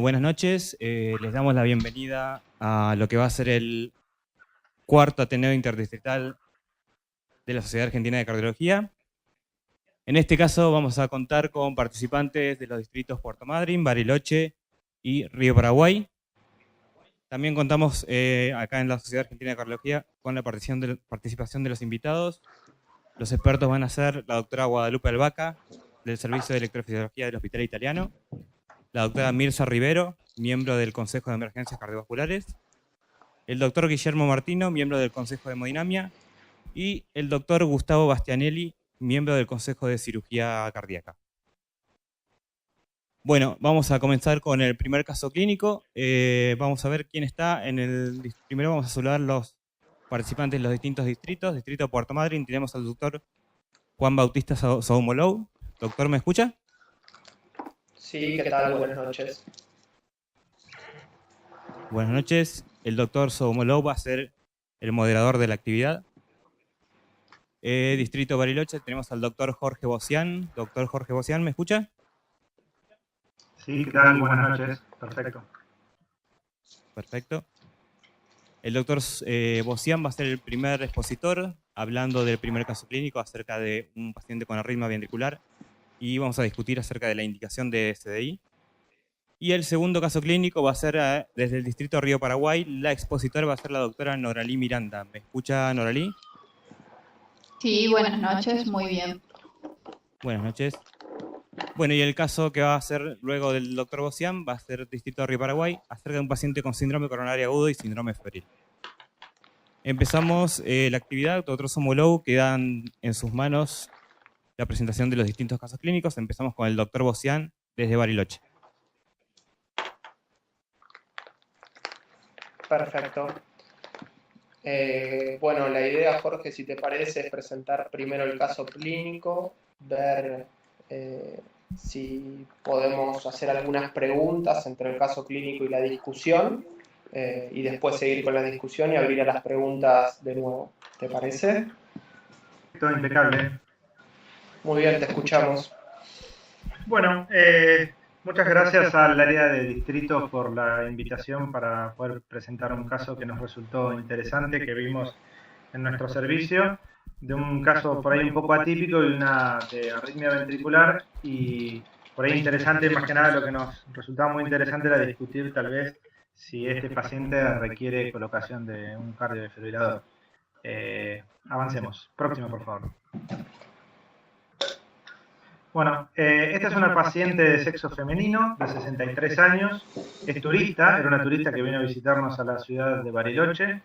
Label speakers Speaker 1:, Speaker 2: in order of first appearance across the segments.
Speaker 1: buenas noches. Les damos la bienvenida a lo que va a ser el cuarto Ateneo Interdistrital de la Sociedad Argentina de Cardiología. En este caso vamos a contar con participantes de los distritos Puerto Madryn, Bariloche y Río Paraguay. También contamos acá en la Sociedad Argentina de Cardiología con la participación de los invitados. Los expertos van a ser la doctora Guadalupe Albaca, del Servicio de Electrofisiología del Hospital Italiano, la doctora Mirza Rivero, miembro del Consejo de Emergencias Cardiovasculares, el doctor Guillermo Martino, miembro del Consejo de Hemodinamia, y el doctor Gustavo Bastianelli, miembro del Consejo de Cirugía Cardíaca. Bueno, vamos a comenzar con el primer caso clínico. Vamos a ver quién está en el... Primero vamos a saludar los participantes de los distintos distritos. Distrito de Puerto Madryn, tenemos al doctor Juan Bautista Soumolou. Doctor, ¿me escucha?
Speaker 2: Sí, ¿qué tal? Buenas noches.
Speaker 1: Buenas noches. El doctor Soumolou va a ser el moderador de la actividad. Distrito Bariloche, tenemos al doctor Jorge Bocián. Doctor Jorge Bocián, ¿me escucha?
Speaker 3: Sí, ¿qué tal? Buenas noches. Perfecto.
Speaker 1: Perfecto. El doctor Bocián va a ser el primer expositor, hablando del primer caso clínico acerca de un paciente con arritmia ventricular, y vamos a discutir acerca de la indicación de SDI. Y el segundo caso clínico va a ser desde el distrito Río Paraguay. La expositora va a ser la doctora Noralí Miranda. ¿Me escucha, Noralí?
Speaker 4: Sí, buenas noches, muy bien.
Speaker 1: Buenas noches. Bueno, y el caso que va a ser luego del doctor Bocián va a ser distrito Río Paraguay, acerca de un paciente con síndrome coronario agudo y síndrome febril. Empezamos la actividad. Doctor Soumolou, quedan en sus manos la presentación de los distintos casos clínicos. Empezamos con el doctor Bocián desde Bariloche.
Speaker 2: Perfecto. Bueno, la idea, Jorge, si te parece, es presentar primero el caso clínico, ver si podemos hacer algunas preguntas entre el caso clínico y la discusión, y después seguir con la discusión y abrir a las preguntas de nuevo. ¿Te parece?
Speaker 3: Todo impecable.
Speaker 2: Muy bien, te escuchamos.
Speaker 3: Bueno, muchas gracias al área de distrito por la invitación para poder presentar un caso que nos resultó interesante, que vimos en nuestro servicio, de un caso por ahí un poco atípico de arritmia ventricular, y por ahí interesante, más que nada lo que nos resultaba muy interesante era discutir tal vez si este paciente requiere colocación de un cardiodefibrilador. Avancemos. Próximo, por favor. Bueno, esta es una paciente de sexo femenino, de 63 años, es turista, era una turista que vino a visitarnos a la ciudad de Bariloche.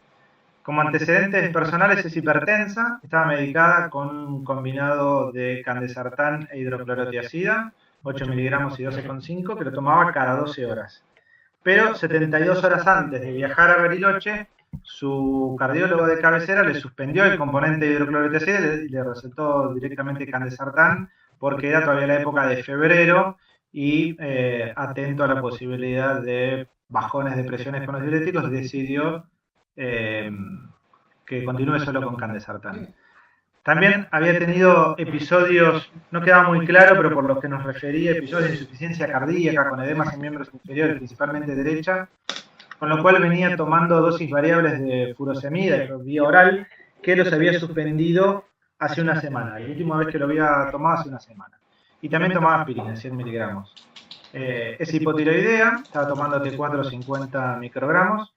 Speaker 3: Como antecedentes personales es hipertensa, estaba medicada con un combinado de candesartán e hidroclorotiazida, 8 miligramos y 12,5, que lo tomaba cada 12 horas. Pero 72 horas antes de viajar a Bariloche, su cardiólogo de cabecera le suspendió el componente de hidroclorotiazida y le recetó directamente candesartán, porque era todavía la época de febrero y atento a la posibilidad de bajones de presiones con los diuréticos, decidió que continúe solo con candesartán. También había tenido episodios, no quedaba muy claro, pero por los que nos refería, episodios de insuficiencia cardíaca con edemas en miembros inferiores, principalmente derecha, con lo cual venía tomando dosis variables de furosemida vía oral, que los había suspendido hace una semana. La última vez que lo había tomado hace una semana. Y también tomaba aspirina, 100 miligramos. Es hipotiroidea, estaba tomando T4 50 microgramos.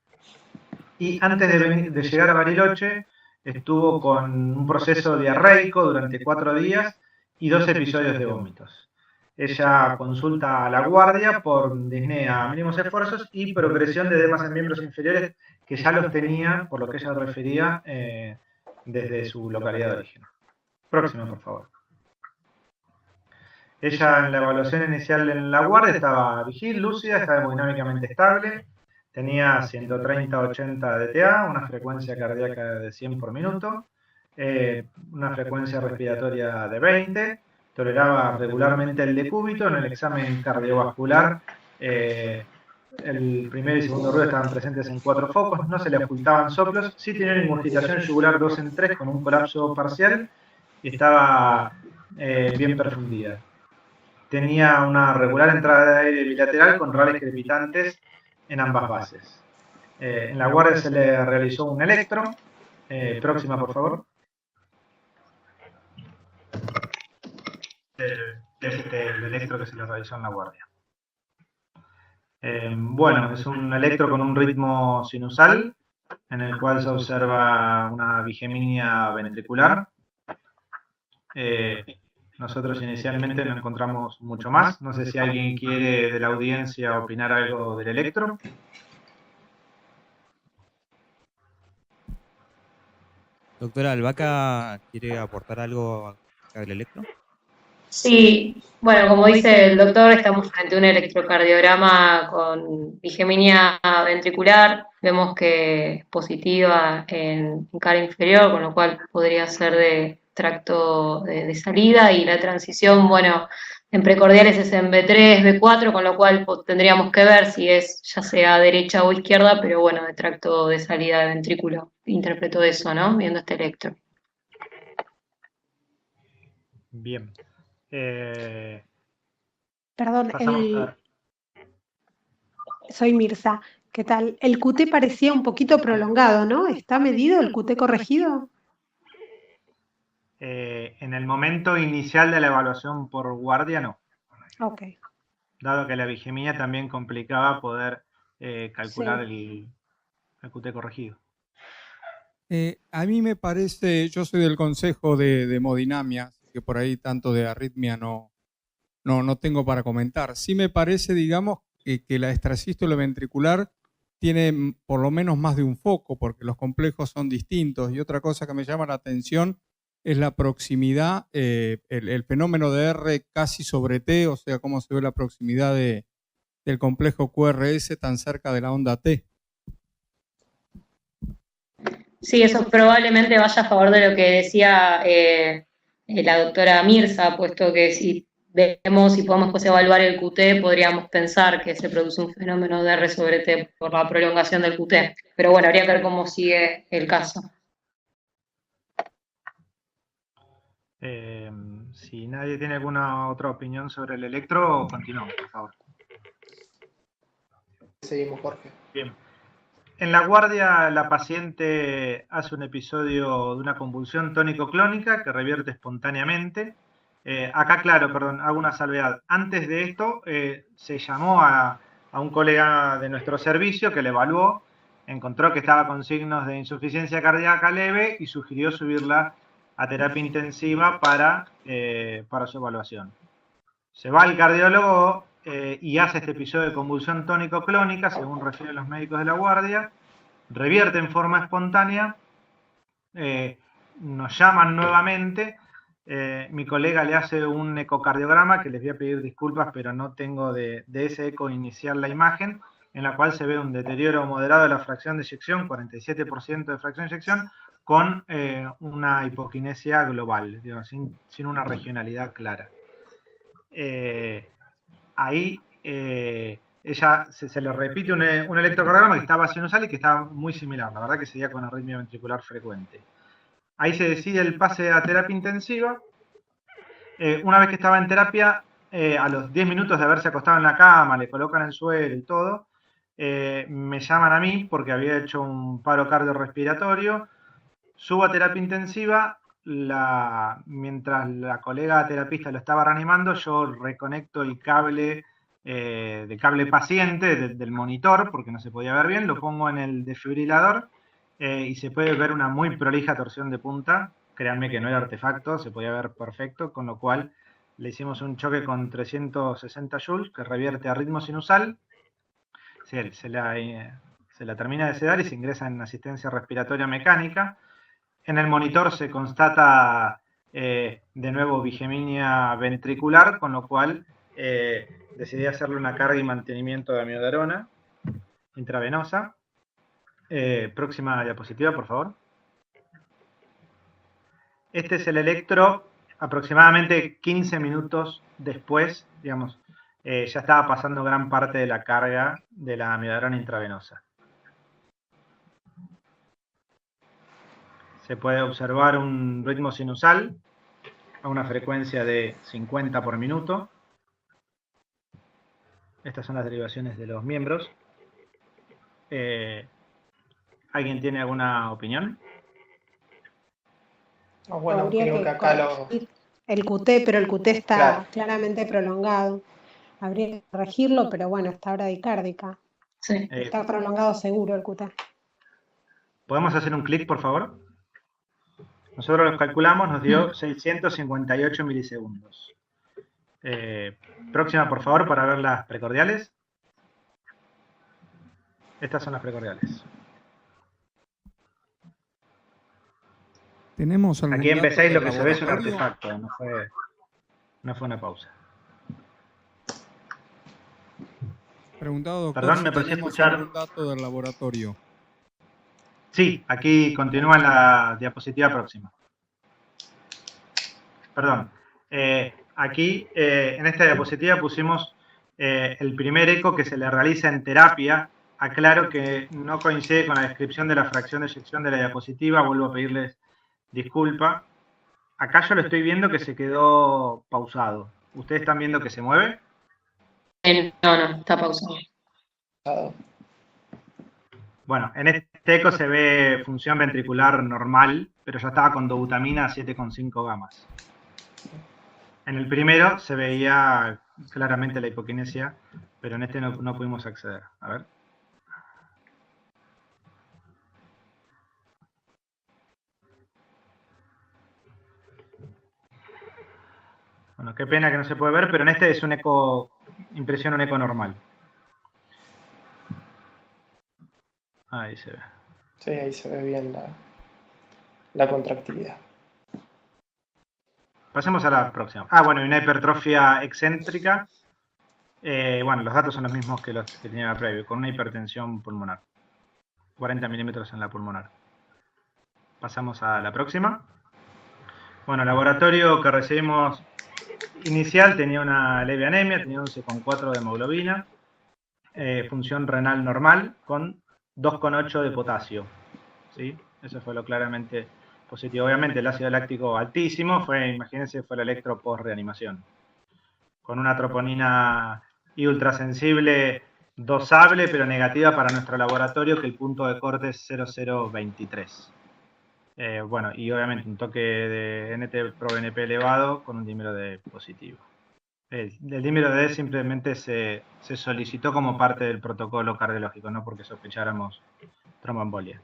Speaker 3: Y antes de llegar a Bariloche, estuvo con un proceso diarreico durante 4 días y 2 episodios de vómitos. Ella consulta a la guardia por disnea a mínimos esfuerzos y progresión de edemas en miembros inferiores, que ya los tenía, por lo que ella refería, desde su localidad de origen. Próximo, por favor. Ella en la evaluación inicial en la guardia estaba vigil, lúcida, estaba hemodinámicamente estable, tenía 130-80 DTA, una frecuencia cardíaca de 100 por minuto, una frecuencia respiratoria de 20, toleraba regularmente el decúbito. En el examen cardiovascular, el primer y segundo ruido estaban presentes en 4 focos, no se le ocultaban soplos, sí tenía una ingurgitación yugular 2 en 3 con un colapso parcial y estaba bien perfundida. tenía una regular entrada de aire bilateral con rales crepitantes en ambas bases. En la guardia se le realizó un electro. Próxima, por favor. El electro que se le realizó en la guardia. Bueno, es un electro con un ritmo sinusal, en el cual se observa una bigeminia ventricular. Nosotros inicialmente no encontramos mucho más. No sé si alguien quiere de la audiencia opinar algo del electro.
Speaker 1: Doctora Albaca, ¿quiere aportar algo del electro?
Speaker 5: Sí, bueno, como dice el doctor, estamos frente a un electrocardiograma con bigeminia ventricular. Vemos que es positiva en cara inferior, con lo cual podría ser de tracto de salida, y la transición, bueno, en precordiales es en B3, B4, con lo cual tendríamos que ver si es ya sea derecha o izquierda, pero bueno, de tracto de salida de ventrículo. Interpreto eso, ¿no? Viendo este electro.
Speaker 3: Bien.
Speaker 6: Perdón,
Speaker 3: Pasamos
Speaker 6: soy Mirza. ¿Qué tal? El QT parecía un poquito prolongado, ¿no? ¿Está medido el QT corregido?
Speaker 3: En el momento inicial de la evaluación por guardia, no.
Speaker 6: Ok.
Speaker 3: Dado que la bigeminia también complicaba poder calcular
Speaker 6: Sí.
Speaker 3: el QT corregido.
Speaker 7: A mí me parece, yo soy del consejo de hemodinamia, así que por ahí tanto de arritmia no tengo para comentar. Sí me parece, digamos, que la extrasístole ventricular tiene por lo menos más de un foco, porque los complejos son distintos. Y otra cosa que me llama la atención es la proximidad, el fenómeno de R casi sobre T, o sea, cómo se ve la proximidad del complejo QRS tan cerca de la onda T.
Speaker 5: Sí, eso probablemente vaya a favor de lo que decía la doctora Mirza, puesto que si vemos y podemos pues evaluar el QT, podríamos pensar que se produce un fenómeno de R sobre T por la prolongación del QT. Pero bueno, habría que ver cómo sigue el caso.
Speaker 3: Si nadie tiene alguna otra opinión sobre el electro, continuamos, por favor.
Speaker 2: Seguimos, Jorge.
Speaker 3: Bien. En la guardia, la paciente hace un episodio de una convulsión tónico-clónica que revierte espontáneamente. Acá, claro, perdón, hago una salvedad. Antes de esto, se llamó a un colega de nuestro servicio que le evaluó, encontró que estaba con signos de insuficiencia cardíaca leve y sugirió subirla a terapia intensiva para su evaluación. Se va al cardiólogo y hace este episodio de convulsión tónico-clónica, según refieren los médicos de la guardia, revierte en forma espontánea, nos llaman nuevamente, mi colega le hace un ecocardiograma, que les voy a pedir disculpas, pero no tengo de ese eco inicial la imagen, en la cual se ve un deterioro moderado de la fracción de eyección, 47% de fracción de eyección, con una hipoquinesia global, digo, sin una regionalidad clara. Ahí ella se le repite un electrocardiograma que estaba sinusal y que estaba muy similar, la verdad que seguía con arritmia ventricular frecuente. Ahí se decide el pase a terapia intensiva. Una vez que estaba en terapia, a los 10 minutos de haberse acostado en la cama, le colocan el suelo y todo, me llaman a mí porque había hecho un paro cardiorrespiratorio. Subo a terapia intensiva, mientras la colega terapista lo estaba reanimando, yo reconecto el cable del cable paciente del monitor, porque no se podía ver bien, lo pongo en el desfibrilador y se puede ver una muy prolija torsión de punta. Créanme que no era artefacto, se podía ver perfecto, con lo cual le hicimos un choque con 360 joules que revierte a ritmo sinusal. Se la termina de sedar y se ingresa en asistencia respiratoria mecánica. En el monitor se constata de nuevo bigeminia ventricular, con lo cual decidí hacerle una carga y mantenimiento de amiodarona intravenosa. Próxima diapositiva, por favor. Este es el electro aproximadamente 15 minutos después, digamos, ya estaba pasando gran parte de la carga de la amiodarona intravenosa. Se puede observar un ritmo sinusal a una frecuencia de 50 por minuto. Estas son las derivaciones de los miembros. ¿Alguien tiene alguna opinión?
Speaker 2: Bueno,
Speaker 6: Habría
Speaker 2: creo
Speaker 6: que
Speaker 2: que acá lo...
Speaker 6: corregir el QT, pero el QT está
Speaker 2: Claro.
Speaker 6: claramente prolongado. Habría que corregirlo, pero bueno, está bradicárdica.
Speaker 5: Sí.
Speaker 6: Está prolongado seguro el QT.
Speaker 3: ¿Podemos hacer un clic, por favor? Nosotros los calculamos, nos dio 658 milisegundos. Próxima, por favor, para ver las precordiales. Estas son las precordiales.
Speaker 7: ¿Tenemos algún
Speaker 3: Aquí en
Speaker 7: dato
Speaker 3: B6 lo
Speaker 7: del
Speaker 3: que se ve es un
Speaker 7: laboratorio?
Speaker 3: artefacto, no fue una pausa.
Speaker 7: Preguntado, doctor,
Speaker 3: Perdón,
Speaker 7: si
Speaker 3: me pareció
Speaker 7: tenemos
Speaker 3: escuchar.
Speaker 7: algún dato del laboratorio.
Speaker 3: Sí, aquí continúa en la diapositiva próxima. Perdón. Aquí, en esta diapositiva pusimos el primer eco que se le realiza en terapia. Aclaro que no coincide con la descripción de la fracción de eyección de la diapositiva. Vuelvo a pedirles disculpa. Acá yo lo estoy viendo que se quedó pausado. ¿Ustedes están viendo que se mueve?
Speaker 5: No, está pausado.
Speaker 3: Bueno, en este eco se ve función ventricular normal, pero ya estaba con dobutamina a 7,5 gamas. En el primero se veía claramente la hipoquinesia, pero en este no pudimos acceder. A ver. Bueno, qué pena que no se puede ver, pero en este es un eco, impresión un eco normal. Ahí se ve.
Speaker 2: Sí, ahí se ve bien la contractilidad.
Speaker 3: Pasemos a la próxima. Ah, bueno, y una hipertrofia excéntrica. Bueno, los datos son los mismos que los que tenía previo, con una hipertensión pulmonar. 40 milímetros en la pulmonar. Pasamos a la próxima. Bueno, el laboratorio que recibimos inicial tenía una leve anemia, tenía 11,4 de hemoglobina, función renal normal con 2,8 de potasio. ¿Sí? Eso fue lo claramente positivo. Obviamente el ácido láctico altísimo, imagínense, fue el electro post-reanimación. Con una troponina I ultrasensible dosable, pero negativa para nuestro laboratorio, que el punto de corte es 0,023. Bueno, y obviamente un toque de NT-proBNP elevado con un dímero D positivo. El dímero D simplemente se solicitó como parte del protocolo cardiológico, no porque sospecháramos tromboembolia.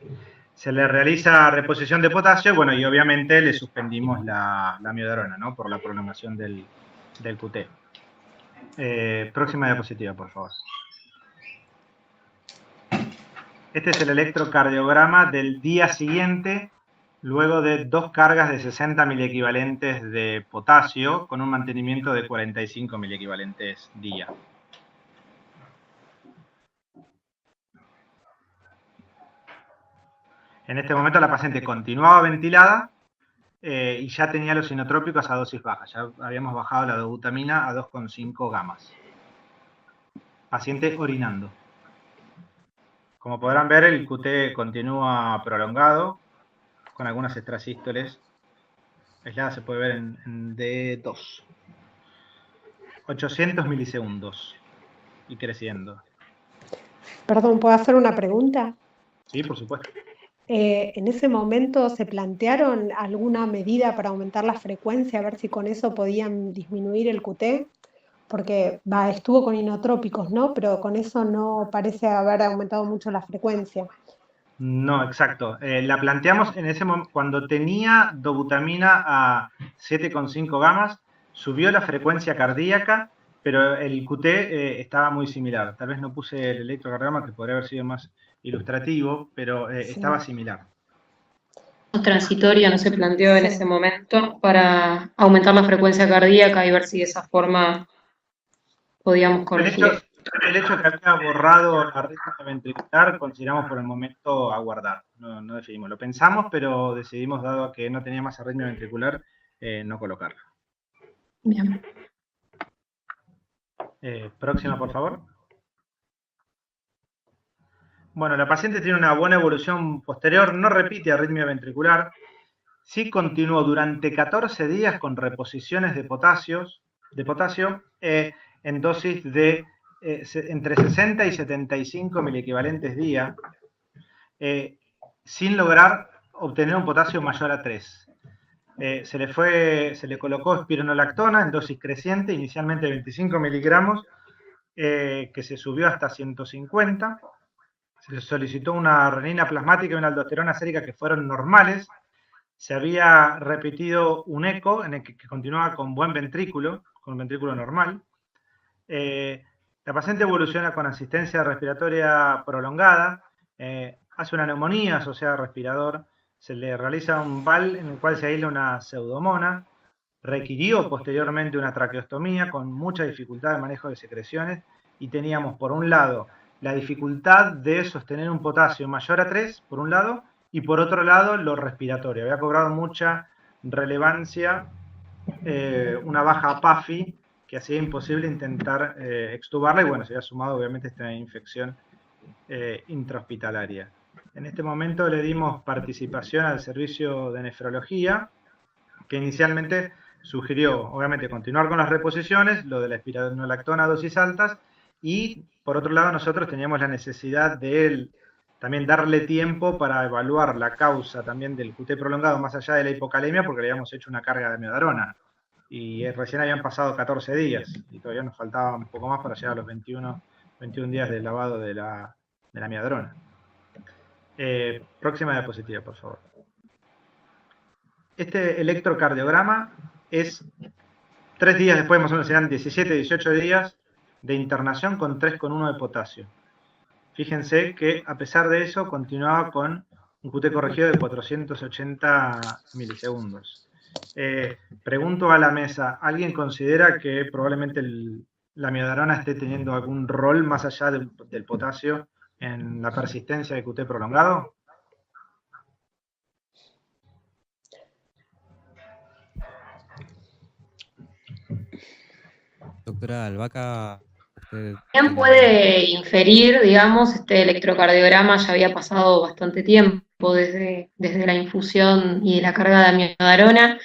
Speaker 3: Se le realiza reposición de potasio, bueno, y obviamente le suspendimos la amiodarona, ¿no? Por la prolongación del QT. Próxima diapositiva, por favor. Este es el electrocardiograma del día siguiente, luego de 2 cargas de 60 miliequivalentes de potasio, con un mantenimiento de 45 miliequivalentes día. En este momento la paciente continuaba ventilada y ya tenía los inotrópicos a dosis baja. Ya habíamos bajado la dobutamina a 2,5 gamas. Paciente orinando. Como podrán ver, el QT continúa prolongado, con algunas extrasístoles aisladas, se puede ver en D2. 800 milisegundos y creciendo.
Speaker 6: Perdón, ¿puedo hacer una pregunta?
Speaker 3: Sí, por supuesto.
Speaker 6: ¿En ese momento se plantearon alguna medida para aumentar la frecuencia, a ver si con eso podían disminuir el QT? Porque estuvo con inotrópicos, ¿no? Pero con eso no parece haber aumentado mucho la frecuencia.
Speaker 3: No, exacto. La planteamos en ese momento, cuando tenía dobutamina a 7,5 gamas, subió la frecuencia cardíaca, pero el QT estaba muy similar. Tal vez no puse el electrocardiograma, que podría haber sido más ilustrativo, pero
Speaker 6: Sí.
Speaker 3: estaba similar.
Speaker 5: Transitorio no se planteó en
Speaker 6: Sí.
Speaker 5: ese momento para aumentar la frecuencia cardíaca y ver si de esa forma podíamos corregir.
Speaker 3: El hecho de que había borrado la arritmia ventricular, consideramos por el momento aguardar. No decidimos. Lo pensamos, pero decidimos, dado a que no tenía más arritmia ventricular, no colocarla.
Speaker 5: Bien.
Speaker 3: Próxima, por favor. Bueno, la paciente tiene una buena evolución posterior, no repite arritmia ventricular, sí continuó durante 14 días con reposiciones de potasio en dosis de entre 60 y 75 miliequivalentes día, sin lograr obtener un potasio mayor a 3. Se le colocó espironolactona en dosis creciente, inicialmente 25 miligramos, que se subió hasta 150. Se le solicitó una renina plasmática y una aldosterona sérica que fueron normales. Se había repetido un eco en el que continuaba con buen ventrículo, con un ventrículo normal. La paciente evoluciona con asistencia respiratoria prolongada, hace una neumonía asociada al respirador, se le realiza un VAL en el cual se aísla una pseudomona, requirió posteriormente una traqueostomía con mucha dificultad de manejo de secreciones y teníamos por un lado la dificultad de sostener un potasio mayor a 3, por un lado, y por otro lado lo respiratorio. Había cobrado mucha relevancia una baja PAFI que hacía imposible intentar extubarla y bueno, se había sumado obviamente esta infección intrahospitalaria. En este momento le dimos participación al servicio de nefrología, que inicialmente sugirió, obviamente, continuar con las reposiciones, lo de la espironolactona a dosis altas, y por otro lado nosotros teníamos la necesidad de también darle tiempo para evaluar la causa también del QT prolongado más allá de la hipocalemia, porque le habíamos hecho una carga de amiodarona. Y recién habían pasado 14 días, y todavía nos faltaba un poco más para llegar a los 21 días del lavado de la amiodarona. Próxima diapositiva, por favor. Este electrocardiograma es 3 días después, más o menos serán 17, 18 días de internación con 3,1 de potasio. Fíjense que a pesar de eso continuaba con un QT corregido de 480 milisegundos. Pregunto a la mesa, ¿alguien considera que probablemente la amiodarona esté teniendo algún rol más allá del potasio en la persistencia de QT prolongado?
Speaker 1: Doctora Albaca, usted...
Speaker 5: Bien puede inferir, digamos, este electrocardiograma ya había pasado bastante tiempo desde la infusión y la carga de amiodarona.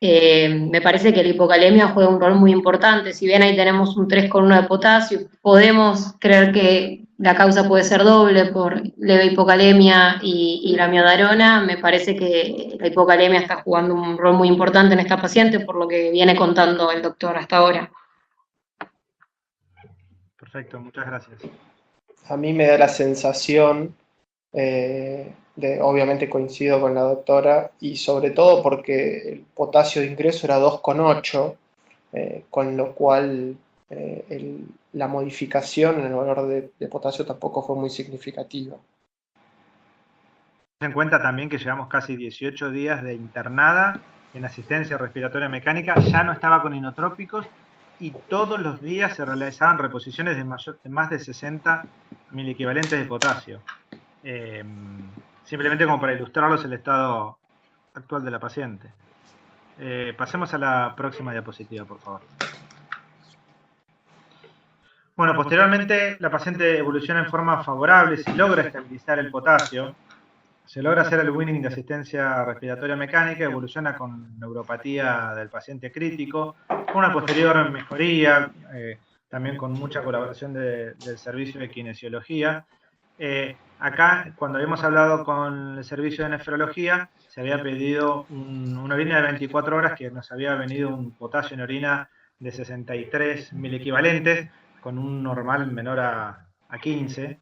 Speaker 5: Me parece que la hipocalemia juega un rol muy importante. Si bien ahí tenemos un 3,1 de potasio, podemos creer que la causa puede ser doble por leve hipocalemia y la amiodarona. Me parece que la hipocalemia está jugando un rol muy importante en esta paciente, por lo que viene contando el doctor hasta ahora.
Speaker 3: Perfecto, muchas gracias.
Speaker 2: A mí me da la sensación obviamente coincido con la doctora, y sobre todo porque el potasio de ingreso era 2,8, con lo cual la modificación en el valor de potasio tampoco fue muy significativa.
Speaker 3: Ten en cuenta también que llevamos casi 18 días de internada en asistencia respiratoria mecánica, ya no estaba con inotrópicos y todos los días se realizaban reposiciones de más de 60 miliequivalentes de potasio. Simplemente como para ilustrarlos el estado actual de la paciente. Pasemos a la próxima diapositiva, por favor. Bueno, posteriormente la paciente evoluciona en forma favorable, se logra estabilizar el potasio, se logra hacer el weaning de asistencia respiratoria mecánica, evoluciona con neuropatía del paciente crítico, con una posterior mejoría, también con mucha colaboración del servicio de kinesiología. Acá, cuando habíamos hablado con el servicio de nefrología, se había pedido una orina de 24 horas, que nos había venido un potasio en orina de 63 miliequivalentes, con un normal menor a 15,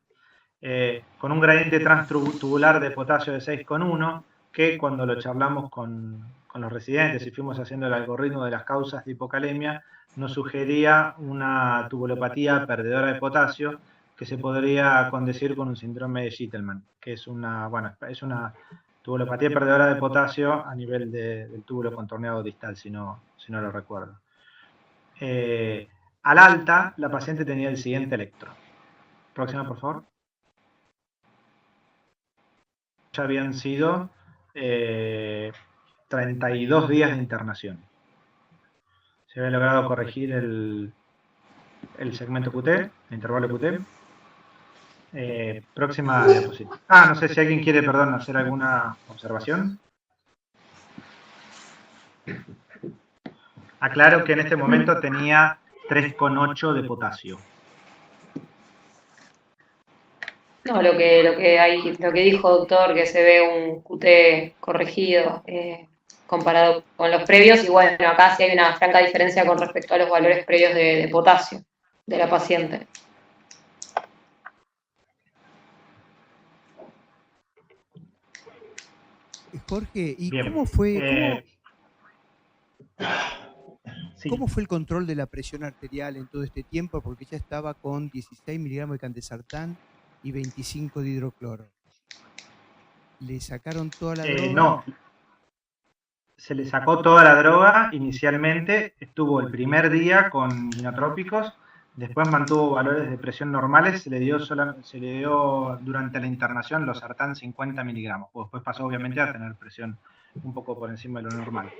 Speaker 3: con un gradiente transtubular de potasio de 6,1, que cuando lo charlamos con los residentes y fuimos haciendo el algoritmo de las causas de hipocalemia, nos sugería una tubulopatía perdedora de potasio, que se podría condecir con un síndrome de Gitelman, que es una tubulopatía perdedora de potasio a nivel del túbulo contorneado distal, si no lo recuerdo. Al alta, la paciente tenía el siguiente electro. Próxima, por favor. Ya habían sido 32 días de internación. Se había logrado corregir el segmento QT, el intervalo QT. Próxima diapositiva. No sé si alguien quiere, hacer alguna observación. Aclaro que en este momento tenía 3,8 de potasio.
Speaker 5: No, lo que dijo doctor, que se ve un QT corregido comparado con los previos, y bueno, acá sí hay una franca diferencia con respecto a los valores previos de potasio de la paciente.
Speaker 8: Jorge, ¿y
Speaker 3: Bien.
Speaker 8: cómo fue,
Speaker 3: Sí.
Speaker 8: cómo fue el control de la presión arterial en todo este tiempo? Porque ella estaba con 16 miligramos de candesartán y 25 de hidrocloro. ¿Le sacaron toda la droga?
Speaker 3: No, se le sacó toda la droga inicialmente, estuvo el primer día con inotrópicos, después mantuvo valores de presión normales, se le dio durante la internación los sartán 50 miligramos, después pasó obviamente a tener presión un poco por encima de lo normal.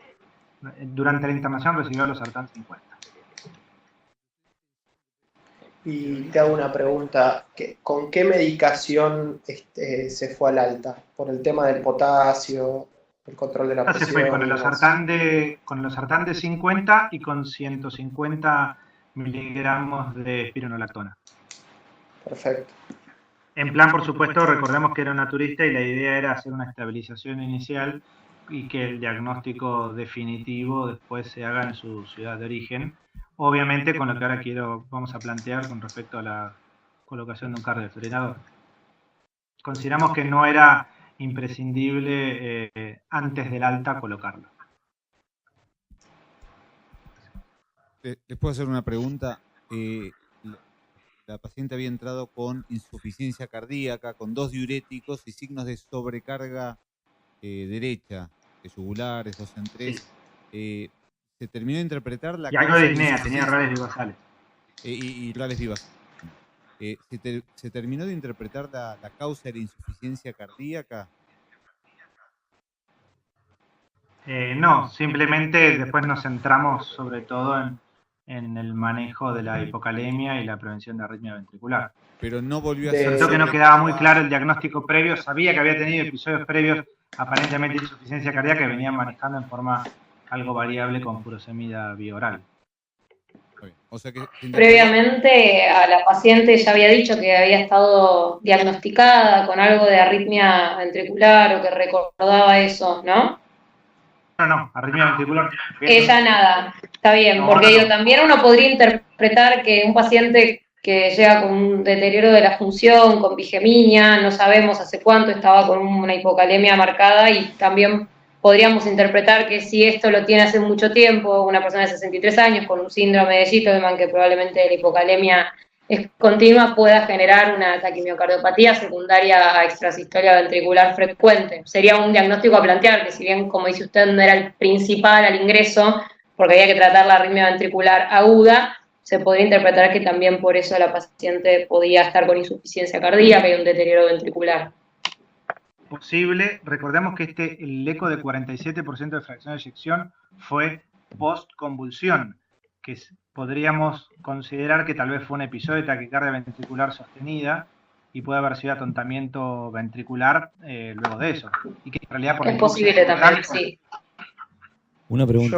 Speaker 3: Durante la internación recibió los sartán 50.
Speaker 2: Y te hago una pregunta, ¿con qué medicación se fue al alta? ¿Por el tema del potasio, el control de la presión?
Speaker 3: Se fue con los sartán de 50 y con 150 miligramos de espironolactona.
Speaker 2: Perfecto.
Speaker 3: En plan, por supuesto, recordemos que era un naturista y la idea era hacer una estabilización inicial y que el diagnóstico definitivo después se haga en su ciudad de origen. Obviamente con lo que ahora vamos a plantear con respecto a la colocación de un cardiofrenador. Consideramos que no era imprescindible antes del alta colocarlo.
Speaker 9: ¿Les puedo hacer una pregunta? La paciente había entrado con insuficiencia cardíaca, con 2 diuréticos y signos de sobrecarga derecha, yugulares, 2 en 3. Sí. Se terminó de interpretar la...
Speaker 3: Y algo de disnea, tenía rales vivasales.
Speaker 9: Y rales vivasales. ¿Se terminó de interpretar la causa de la insuficiencia cardíaca?
Speaker 3: No, simplemente después nos centramos sobre todo en el manejo de la hipocalemia y la prevención de arritmia ventricular.
Speaker 9: Pero no volvió a ser...
Speaker 3: Sobre todo que no quedaba muy claro el diagnóstico previo, sabía que había tenido episodios previos aparentemente de insuficiencia cardíaca que venían manejando en forma algo variable con furosemida bioral.
Speaker 9: O sea que
Speaker 5: previamente a la paciente ya había dicho que había estado diagnosticada con algo de arritmia ventricular o que recordaba eso, ¿no?
Speaker 3: No, arritmia ventricular.
Speaker 5: Ella nada, está bien,
Speaker 3: No,
Speaker 5: porque
Speaker 3: no.
Speaker 5: también uno podría interpretar que un paciente que llega con un deterioro de la función, con bigeminia, no sabemos hace cuánto estaba con una hipocalemia marcada, y también podríamos interpretar que si esto lo tiene hace mucho tiempo, una persona de 63 años con un síndrome de Gittelman, que probablemente la hipocalemia es continua, pueda generar una taquimiocardiopatía secundaria a extrasistolia ventricular frecuente. Sería un diagnóstico a plantear, que si bien, como dice usted, no era el principal al ingreso, porque había que tratar la arritmia ventricular aguda, se podría interpretar que también por eso la paciente podía estar con insuficiencia cardíaca y un deterioro ventricular.
Speaker 3: Posible, recordemos que el eco de 47% de fracción de eyección fue post-convulsión, que podríamos considerar que tal vez fue un episodio de taquicardia ventricular sostenida y puede haber sido atontamiento ventricular luego de eso. Y que en realidad por
Speaker 5: es posible también, sí.
Speaker 10: Una pregunta.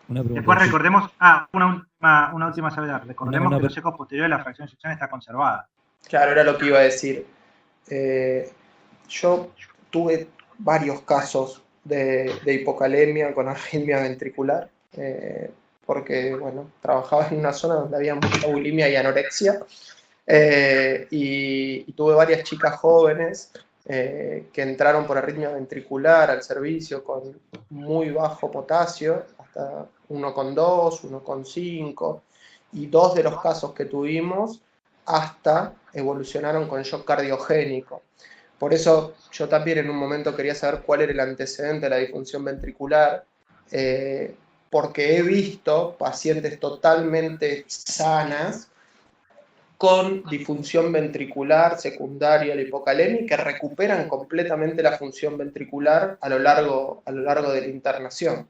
Speaker 3: Después recordemos, una última salvedad, recordemos que los ecos posteriores de la fracción de eyección está conservada.
Speaker 2: Claro, era lo que iba a decir. Yo tuve varios casos de hipocalemia con arritmia ventricular, porque, bueno, trabajaba en una zona donde había mucha bulimia y anorexia, y tuve varias chicas jóvenes que entraron por arritmia ventricular al servicio con muy bajo potasio, hasta 1,2, 1,5, y 2 de los casos que tuvimos hasta evolucionaron con shock cardiogénico. Por eso yo también en un momento quería saber cuál era el antecedente de la disfunción ventricular, porque he visto pacientes totalmente sanas con disfunción ventricular secundaria a la hipocalemia que recuperan completamente la función ventricular a lo largo de la internación.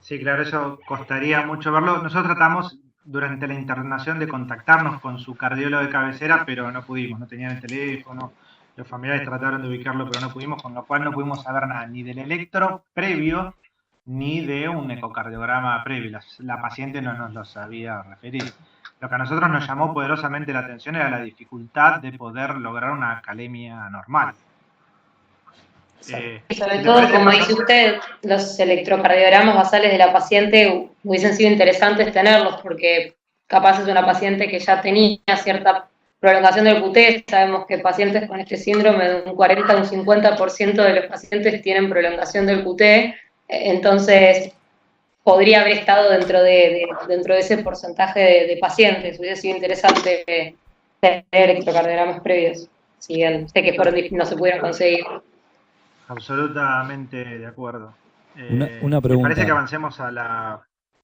Speaker 3: Sí, claro, eso costaría mucho verlo. Nosotros tratamos durante la internación de contactarnos con su cardiólogo de cabecera, pero no pudimos, no tenían el teléfono. Los familiares trataron de ubicarlo, pero no pudimos, con lo cual no pudimos saber nada, ni del electro previo, ni de un ecocardiograma previo. La paciente no nos lo sabía referir. Lo que a nosotros nos llamó poderosamente la atención era la dificultad de poder lograr una calemia normal.
Speaker 5: Y sobre todo, como dice usted, los electrocardiogramas basales de la paciente hubiesen sido interesantes tenerlos, porque capaz es una paciente que ya tenía cierta prolongación del QT. Sabemos que pacientes con este síndrome, un 40 o un 50% de los pacientes tienen prolongación del QT, entonces podría haber estado dentro de ese porcentaje de pacientes. Hubiese sido interesante tener electrocardiogramas previos, si bien sé que no se pudieron conseguir.
Speaker 3: Absolutamente de acuerdo.
Speaker 10: Una pregunta.
Speaker 3: Me parece que avancemos a la...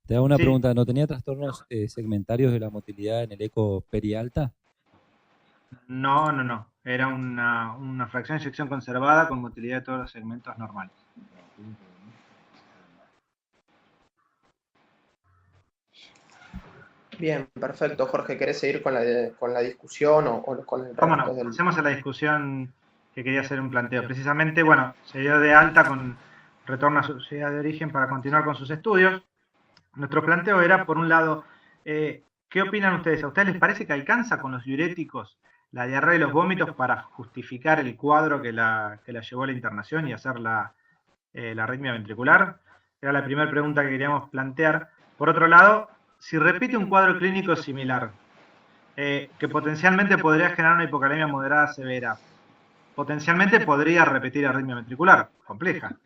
Speaker 10: Te hago una
Speaker 3: Sí.
Speaker 10: pregunta. ¿No tenía trastornos segmentarios de la motilidad en el eco perialta?
Speaker 3: No. Era una fracción de eyección conservada con motilidad de todos los segmentos normales.
Speaker 2: Bien, perfecto. Jorge, ¿querés seguir con la discusión o con el
Speaker 3: ¿Cómo
Speaker 2: resto
Speaker 3: no?
Speaker 2: del...
Speaker 3: Pasemos a la discusión que quería hacer un planteo. Precisamente, bueno, se dio de alta con retorno a su ciudad de origen para continuar con sus estudios. Nuestro planteo era, por un lado, ¿qué opinan ustedes? ¿A ustedes les parece que alcanza con los diuréticos la diarrea y los vómitos para justificar el cuadro que la llevó a la internación y hacer la arritmia ventricular? Era la primera pregunta que queríamos plantear. Por otro lado, si repite un cuadro clínico similar, que potencialmente podría generar una hipocalemia moderada severa, potencialmente podría repetir arritmia ventricular compleja.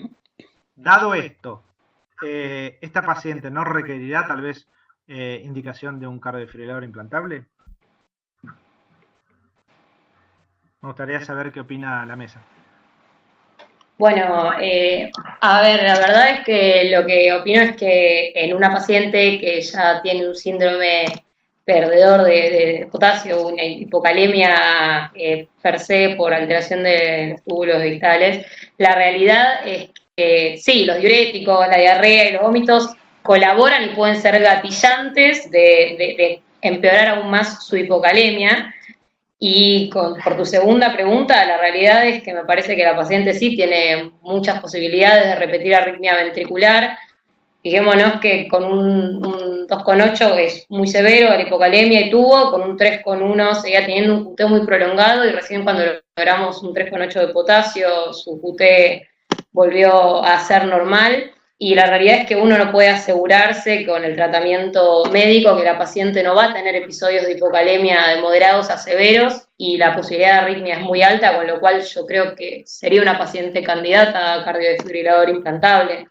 Speaker 3: Dado esto, ¿esta paciente no requerirá tal vez indicación de un cardiofibrilador implantable? Me gustaría saber qué opina la mesa.
Speaker 5: Bueno, a ver, la verdad es que lo que opino es que en una paciente que ya tiene un síndrome perdedor de potasio, una hipocalemia per se por alteración de los túbulos distales, la realidad es que sí, los diuréticos, la diarrea y los vómitos colaboran y pueden ser gatillantes de empeorar aún más su hipocalemia. Y por tu segunda pregunta, la realidad es que me parece que la paciente sí tiene muchas posibilidades de repetir arritmia ventricular. Fijémonos que con un 2,8 es muy severo la hipocalemia y tuvo, con un 3,1 seguía teniendo un QT muy prolongado y recién cuando logramos un 3,8 de potasio, su QT volvió a ser normal. Y la realidad es que uno no puede asegurarse con el tratamiento médico que la paciente no va a tener episodios de hipocalemia de moderados a severos y la posibilidad de arritmia es muy alta, con lo cual yo creo que sería una paciente candidata a cardiodefibrilador implantable.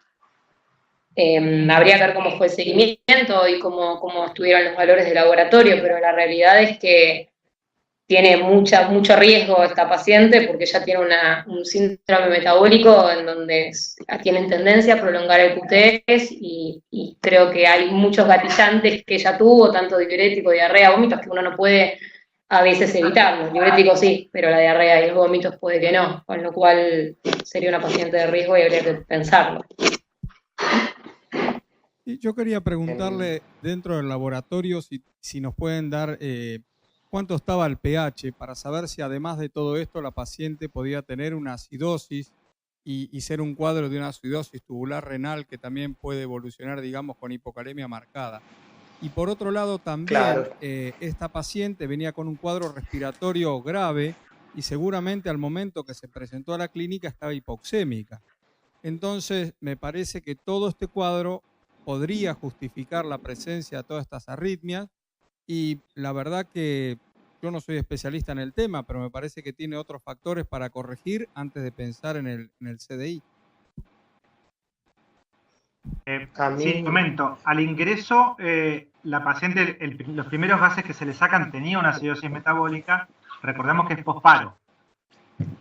Speaker 5: Habría que ver cómo fue el seguimiento y cómo estuvieron los valores de laboratorio, pero la realidad es que tiene mucho riesgo esta paciente porque ya tiene un síndrome metabólico en donde tienen tendencia a prolongar el QT y creo que hay muchos gatillantes que ella tuvo, tanto diurético, diarrea, vómitos, que uno no puede a veces evitarlos. Diurético sí, pero la diarrea y los vómitos puede que no, con lo cual sería una paciente de riesgo y habría que pensarlo.
Speaker 7: Y yo quería preguntarle dentro del laboratorio si nos pueden dar cuánto estaba el pH para saber si además de todo esto la paciente podía tener una acidosis y ser un cuadro de una acidosis tubular renal que también puede evolucionar, digamos, con hipocalemia marcada. Y por otro lado también
Speaker 2: Claro.
Speaker 7: Esta paciente venía con un cuadro respiratorio grave y seguramente al momento que se presentó a la clínica estaba hipoxémica. Entonces me parece que todo este cuadro podría justificar la presencia de todas estas arritmias y la verdad que yo no soy especialista en el tema, pero me parece que tiene otros factores para corregir antes de pensar en el CDI.
Speaker 3: Sí, comento. Al ingreso, la paciente, los primeros gases que se le sacan tenía una acidosis metabólica. Recordemos que es posparo.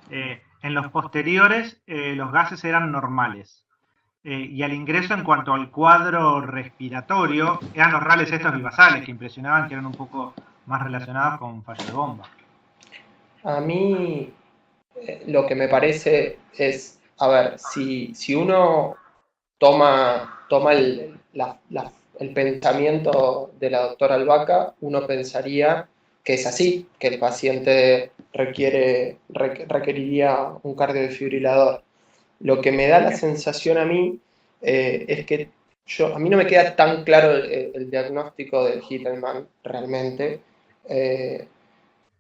Speaker 3: En los posteriores, los gases eran normales. Y al ingreso, en cuanto al cuadro respiratorio, eran los rales estos bivasales que impresionaban, que eran un poco más relacionados con fallo de bomba.
Speaker 2: A mí lo que me parece es, a ver, si uno toma el pensamiento de la doctora Albaca, uno pensaría que es así, que el paciente requeriría un cardiodefibrilador. Lo que me da la sensación a mí es que a mí no me queda tan claro el diagnóstico del Hittelman realmente,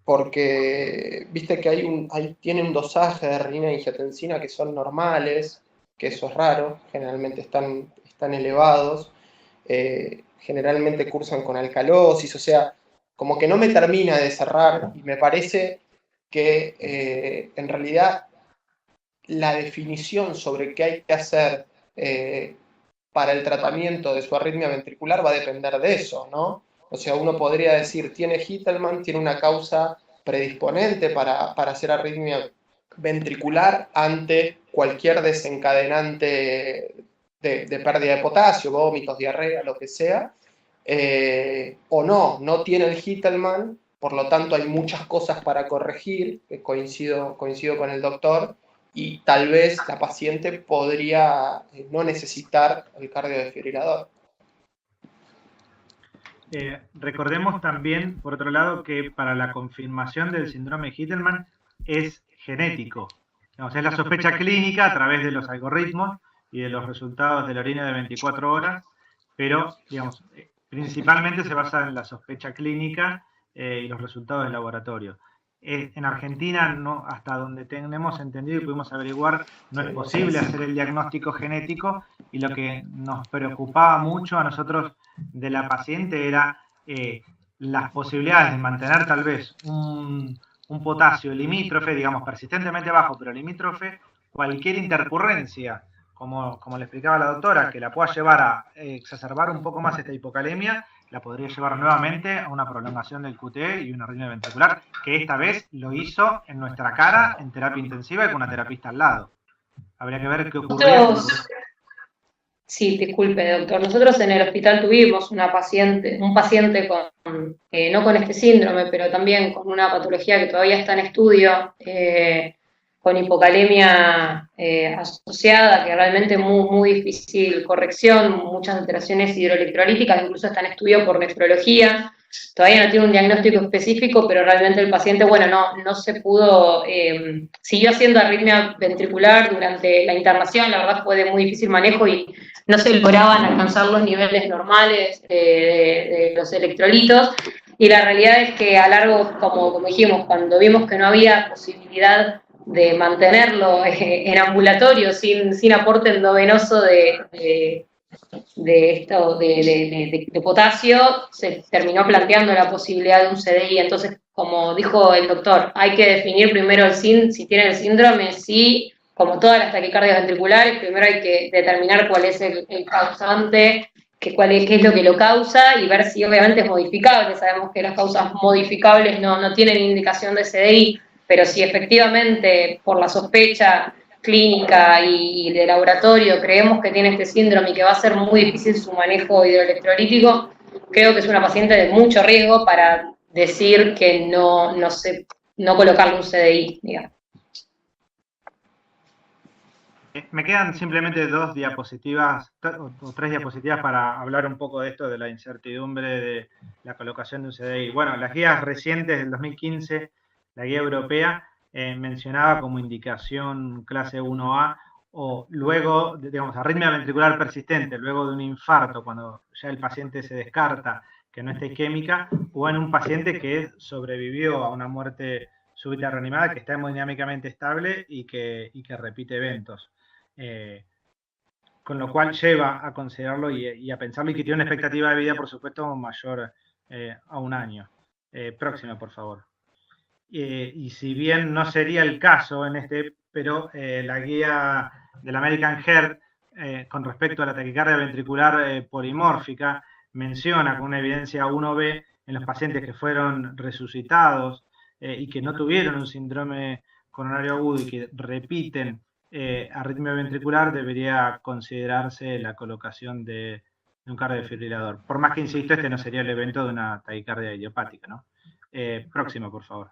Speaker 2: porque viste que tiene un dosaje de renina y angiotensina que son normales, que eso es raro, generalmente están elevados, generalmente cursan con alcalosis, o sea, como que no me termina de cerrar y me parece que en realidad la definición sobre qué hay que hacer para el tratamiento de su arritmia ventricular va a depender de eso, ¿no? O sea, uno podría decir, tiene Hittelman, tiene una causa predisponente para hacer arritmia ventricular ante cualquier desencadenante de pérdida de potasio, vómitos, diarrea, lo que sea, o no tiene el Hittelman, por lo tanto hay muchas cosas para corregir, coincido con el doctor, y tal vez la paciente podría no necesitar el cardiodesfibrilador.
Speaker 3: Recordemos también, por otro lado, que para la confirmación del síndrome de Hittelman es genético. Digamos, es la sospecha clínica a través de los algoritmos y de los resultados de la orina de 24 horas, pero digamos, principalmente se basa en la sospecha clínica y los resultados del laboratorio. En Argentina, no, hasta donde tenemos entendido y pudimos averiguar, no es posible hacer el diagnóstico genético, y lo que nos preocupaba mucho a nosotros de la paciente era las posibilidades de mantener tal vez un potasio limítrofe, digamos persistentemente bajo, pero limítrofe, cualquier intercurrencia, como le explicaba la doctora, que la pueda llevar a exacerbar un poco más esta hipocalemia, la podría llevar nuevamente a una prolongación del QT y una arritmia ventricular, que esta vez lo hizo en nuestra cara, en terapia intensiva y con una terapista al lado. Habría que ver qué ocurrió.
Speaker 5: Sí, disculpe, doctor. Nosotros en el hospital tuvimos un paciente con, no con este síndrome, pero también con una patología que todavía está en estudio, con hipocalemia asociada, que realmente es muy difícil corrección, muchas alteraciones hidroelectrolíticas, incluso está en estudio por nefrología. Todavía no tiene un diagnóstico específico, pero realmente el paciente, bueno, no se pudo, siguió haciendo arritmia ventricular durante la internación, la verdad fue de muy difícil manejo y no se lograban alcanzar los niveles normales de los electrolitos, y la realidad es que a largo, como dijimos, cuando vimos que no había posibilidad de mantenerlo en ambulatorio sin aporte endovenoso de potasio, se terminó planteando la posibilidad de un CDI. Entonces, como dijo el doctor, hay que definir primero si tiene el síndrome, sí, como todas las taquicardias ventriculares, primero hay que determinar cuál es el causante, qué es lo que lo causa, y ver si obviamente es modificable. Sabemos que las causas modificables no tienen indicación de CDI, pero si efectivamente por la sospecha clínica y de laboratorio creemos que tiene este síndrome y que va a ser muy difícil su manejo hidroelectrolítico, creo que es una paciente de mucho riesgo para decir que no colocarle un CDI, digamos.
Speaker 3: Me quedan simplemente 2 diapositivas o 3 diapositivas para hablar un poco de esto, de la incertidumbre de la colocación de un CDI. Bueno, las guías recientes del 2015, la guía europea, mencionaba como indicación clase 1A, o luego, digamos, arritmia ventricular persistente, luego de un infarto, cuando ya el paciente se descarta que no esté isquémica, o en un paciente que sobrevivió a una muerte súbita reanimada, que está hemodinámicamente estable y que repite eventos. Con lo cual lleva a considerarlo y a pensarlo, y que tiene una expectativa de vida, por supuesto, mayor a 1 año. Próxima, por favor. Y si bien no sería el caso en pero la guía de la American Heart con respecto a la taquicardia ventricular polimórfica menciona con una evidencia 1B en los pacientes que fueron resucitados y que no tuvieron un síndrome coronario agudo y que repiten arritmia ventricular, debería considerarse la colocación de un cardiodesfibrilador. Por más que, insisto, este no sería el evento de una taquicardia idiopática, ¿no? Próximo, por favor.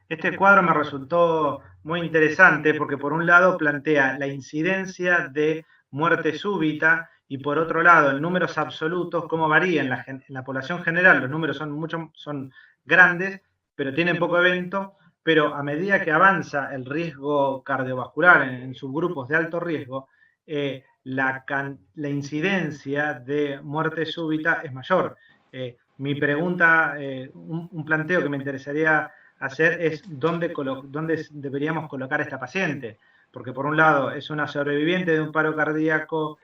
Speaker 3: Este cuadro me resultó muy interesante porque por un lado plantea la incidencia de muerte súbita y por otro lado en números absolutos cómo varía en la población general. Los números son grandes, pero tienen poco evento, pero a medida que avanza el riesgo cardiovascular en subgrupos de alto riesgo, la incidencia de muerte súbita es mayor. Mi pregunta, un planteo que me interesaría hacer es ¿dónde deberíamos colocar a esta paciente? Porque por un lado es una sobreviviente de un paro cardíaco,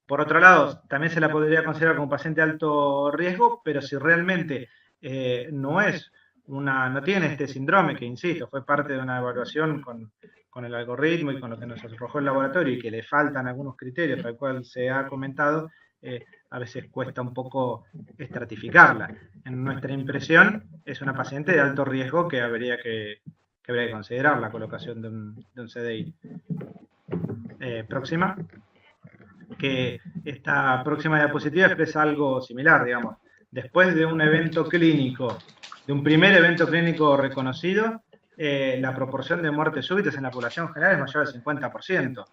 Speaker 3: por otro lado también se la podría considerar como paciente de alto riesgo, pero si realmente no tiene este síndrome, que insisto, fue parte de una evaluación con el algoritmo y con lo que nos arrojó el laboratorio y que le faltan algunos criterios, tal cual se ha comentado, a veces cuesta un poco estratificarla. En nuestra impresión es una paciente de alto riesgo que habría que considerar la colocación de un CDI. Próxima. Que esta próxima diapositiva expresa algo similar, digamos. Después de un evento clínico, de un primer evento clínico reconocido, la proporción de muertes súbitas en la población general es mayor del 50%.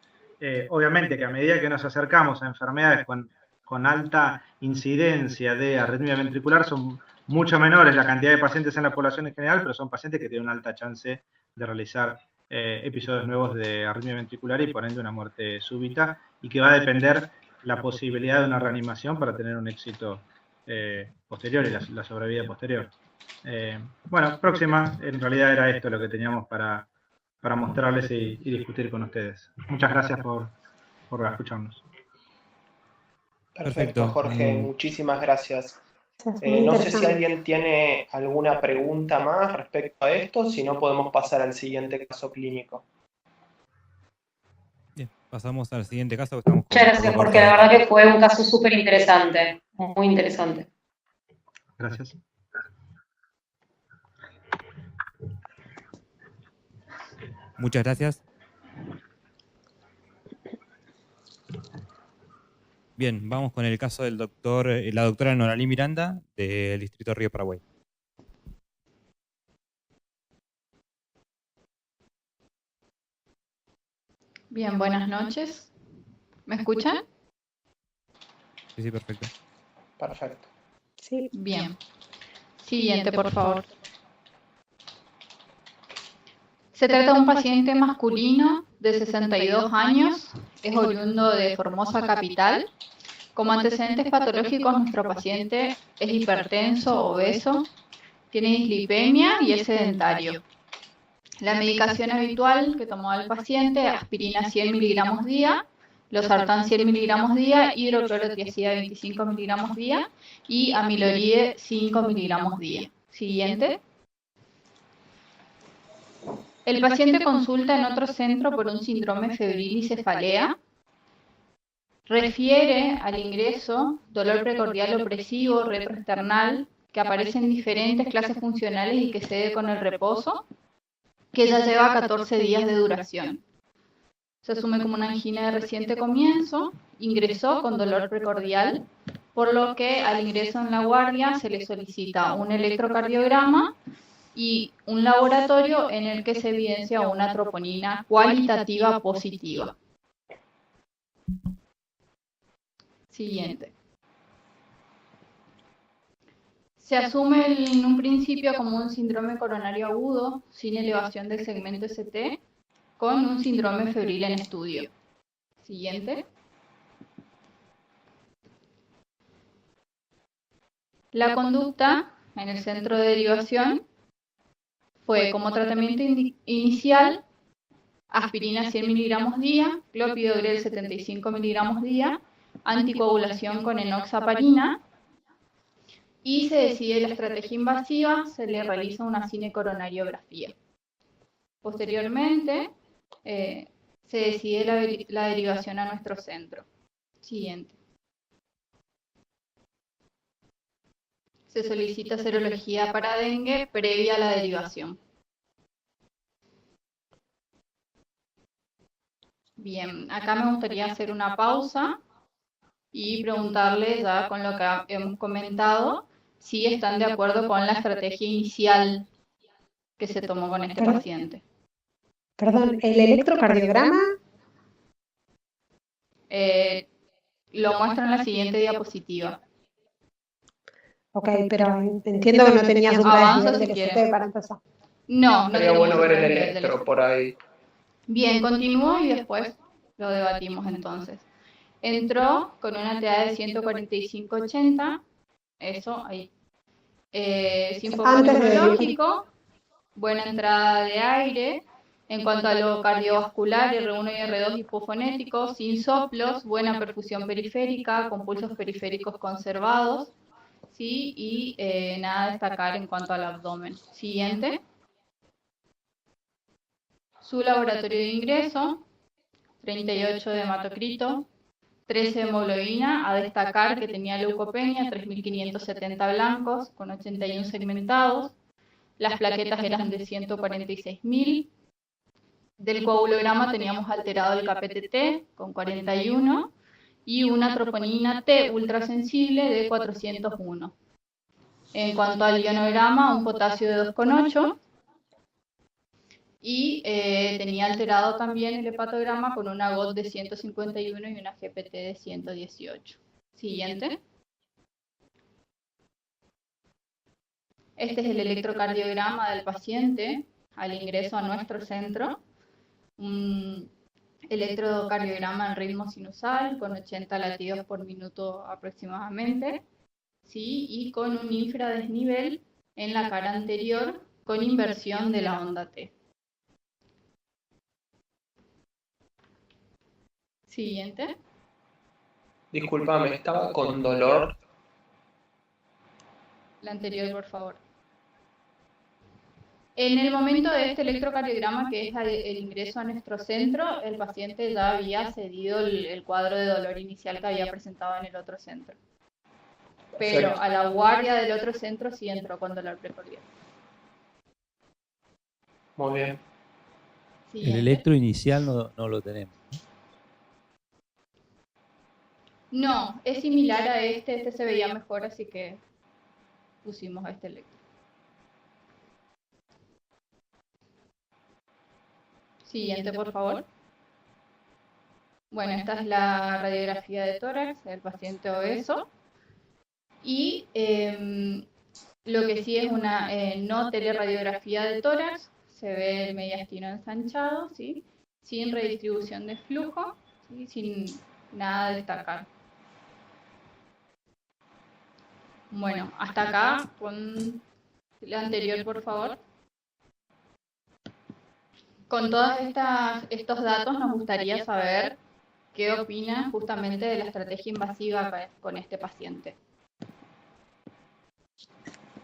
Speaker 3: Obviamente que a medida que nos acercamos a enfermedades con alta incidencia de arritmia ventricular, son mucho menores la cantidad de pacientes en la población en general, pero son pacientes que tienen una alta chance de realizar episodios nuevos de arritmia ventricular y por ende una muerte súbita, y que va a depender la posibilidad de una reanimación para tener un éxito posterior y la sobrevida posterior. Bueno, próxima, en realidad era esto lo que teníamos para mostrarles y discutir con ustedes. Muchas gracias por escucharnos.
Speaker 2: Perfecto, Jorge, muchísimas gracias. No sé si alguien tiene alguna pregunta más respecto a esto, si no podemos pasar al siguiente caso clínico.
Speaker 1: Bien, pasamos al siguiente caso.
Speaker 5: Muchas gracias, Jorge, la verdad que fue un caso súper interesante, muy interesante.
Speaker 3: Gracias.
Speaker 1: Muchas gracias. Bien, vamos con el caso del la doctora Noralí Miranda, del Distrito Río Paraguay.
Speaker 4: Bien, buenas noches. ¿Me escuchan?
Speaker 1: Sí, perfecto.
Speaker 2: Perfecto.
Speaker 6: Sí.
Speaker 4: Bien. Siguiente, por favor. Se trata de un paciente masculino de 62 años, es oriundo de Formosa Capital. Como antecedentes patológicos, nuestro paciente es hipertenso, obeso, tiene dislipemia y es sedentario. La medicación habitual que tomaba el paciente, aspirina 100 miligramos día, losartán 100 miligramos día, hidroclorotiazida 25 miligramos día y amiloride 5 miligramos día. Siguiente. El paciente consulta en otro centro por un síndrome febril y cefalea. Refiere al ingreso dolor precordial opresivo, retroesternal, que aparece en diferentes clases funcionales y que cede con el reposo, que ya lleva 14 días de duración. Se asume como una angina de reciente comienzo, ingresó con dolor precordial, por lo que al ingreso en la guardia se le solicita un electrocardiograma y un laboratorio en el que se evidencia una troponina cualitativa positiva. Siguiente. Se asume en un principio como un síndrome coronario agudo, sin elevación del segmento ST, con un síndrome febril en estudio. Siguiente. La conducta en el centro de derivación fue como tratamiento inicial, aspirina 100 miligramos día, clopidogrel 75 miligramos día, anticoagulación con enoxaparina, y se decide la estrategia invasiva, se le realiza una cinecoronariografía. Posteriormente, se decide la derivación a nuestro centro. Siguiente. Se solicita serología para dengue previa a la derivación. Bien, acá me gustaría hacer una pausa y preguntarles, ya con lo que hemos comentado, si están de acuerdo con la estrategia inicial que se tomó con este paciente.
Speaker 6: Perdón, ¿el electrocardiograma?
Speaker 4: Lo muestro en la siguiente diapositiva.
Speaker 6: Ok, pero entiendo que no tenías otra
Speaker 4: Avanza
Speaker 6: vez
Speaker 4: si
Speaker 6: del ST
Speaker 4: quiere.
Speaker 6: para empezar.
Speaker 4: No, no
Speaker 2: Sería
Speaker 4: tenemos
Speaker 2: bueno ver el
Speaker 4: nivel del
Speaker 2: electro por ahí.
Speaker 4: Bien, continúo y después lo debatimos entonces. Entró con una TA de 145/80, eso ahí. Sin foco neurológico, buena entrada de aire. En cuanto a lo cardiovascular, R1 y R2 hipofonéticos, sin soplos, buena perfusión periférica, con pulsos periféricos conservados, ¿sí? Y nada a destacar en cuanto al abdomen. Siguiente. Su laboratorio de ingreso, 38 de hematocrito, 13 de hemoglobina, a destacar que tenía leucopenia, 3.570 blancos, con 81 segmentados. Las plaquetas eran de 146.000. Del coagulograma teníamos alterado el KPTT con 41 y una troponina T ultrasensible de 401. En cuanto al ionograma, un potasio de 2,8 y tenía alterado también el hepatograma con una GOT de 151 y una GPT de 118. Siguiente. Este es el electrocardiograma del paciente al ingreso a nuestro centro. Un electrocardiograma en ritmo sinusal con 80 latidos por minuto aproximadamente, ¿sí? Y con un infradesnivel en la cara anterior con inversión de la onda T. Siguiente.
Speaker 2: Discúlpame, ¿estaba con dolor?
Speaker 4: La anterior, por favor. En el momento de este electrocardiograma, que es el ingreso a nuestro centro, el paciente ya había cedido el cuadro de dolor inicial que había presentado en el otro centro. Pero
Speaker 2: Perfecto.
Speaker 4: a la guardia del otro centro sí entró con dolor precordial.
Speaker 2: Muy bien.
Speaker 10: El
Speaker 4: Siguiente.
Speaker 10: electro inicial no lo tenemos.
Speaker 4: No, es similar a este se veía mejor, así que pusimos este electro. Siguiente, por favor. Bueno, esta es la radiografía de tórax del paciente obeso. Y lo que sí es una no teleradiografía de tórax. Se ve el mediastino ensanchado, ¿sí? Sin redistribución de flujo, ¿sí? Sin nada a destacar. Bueno, hasta acá, pon la anterior, por favor. Con todos estos datos nos gustaría saber qué opina justamente de la estrategia invasiva con este paciente.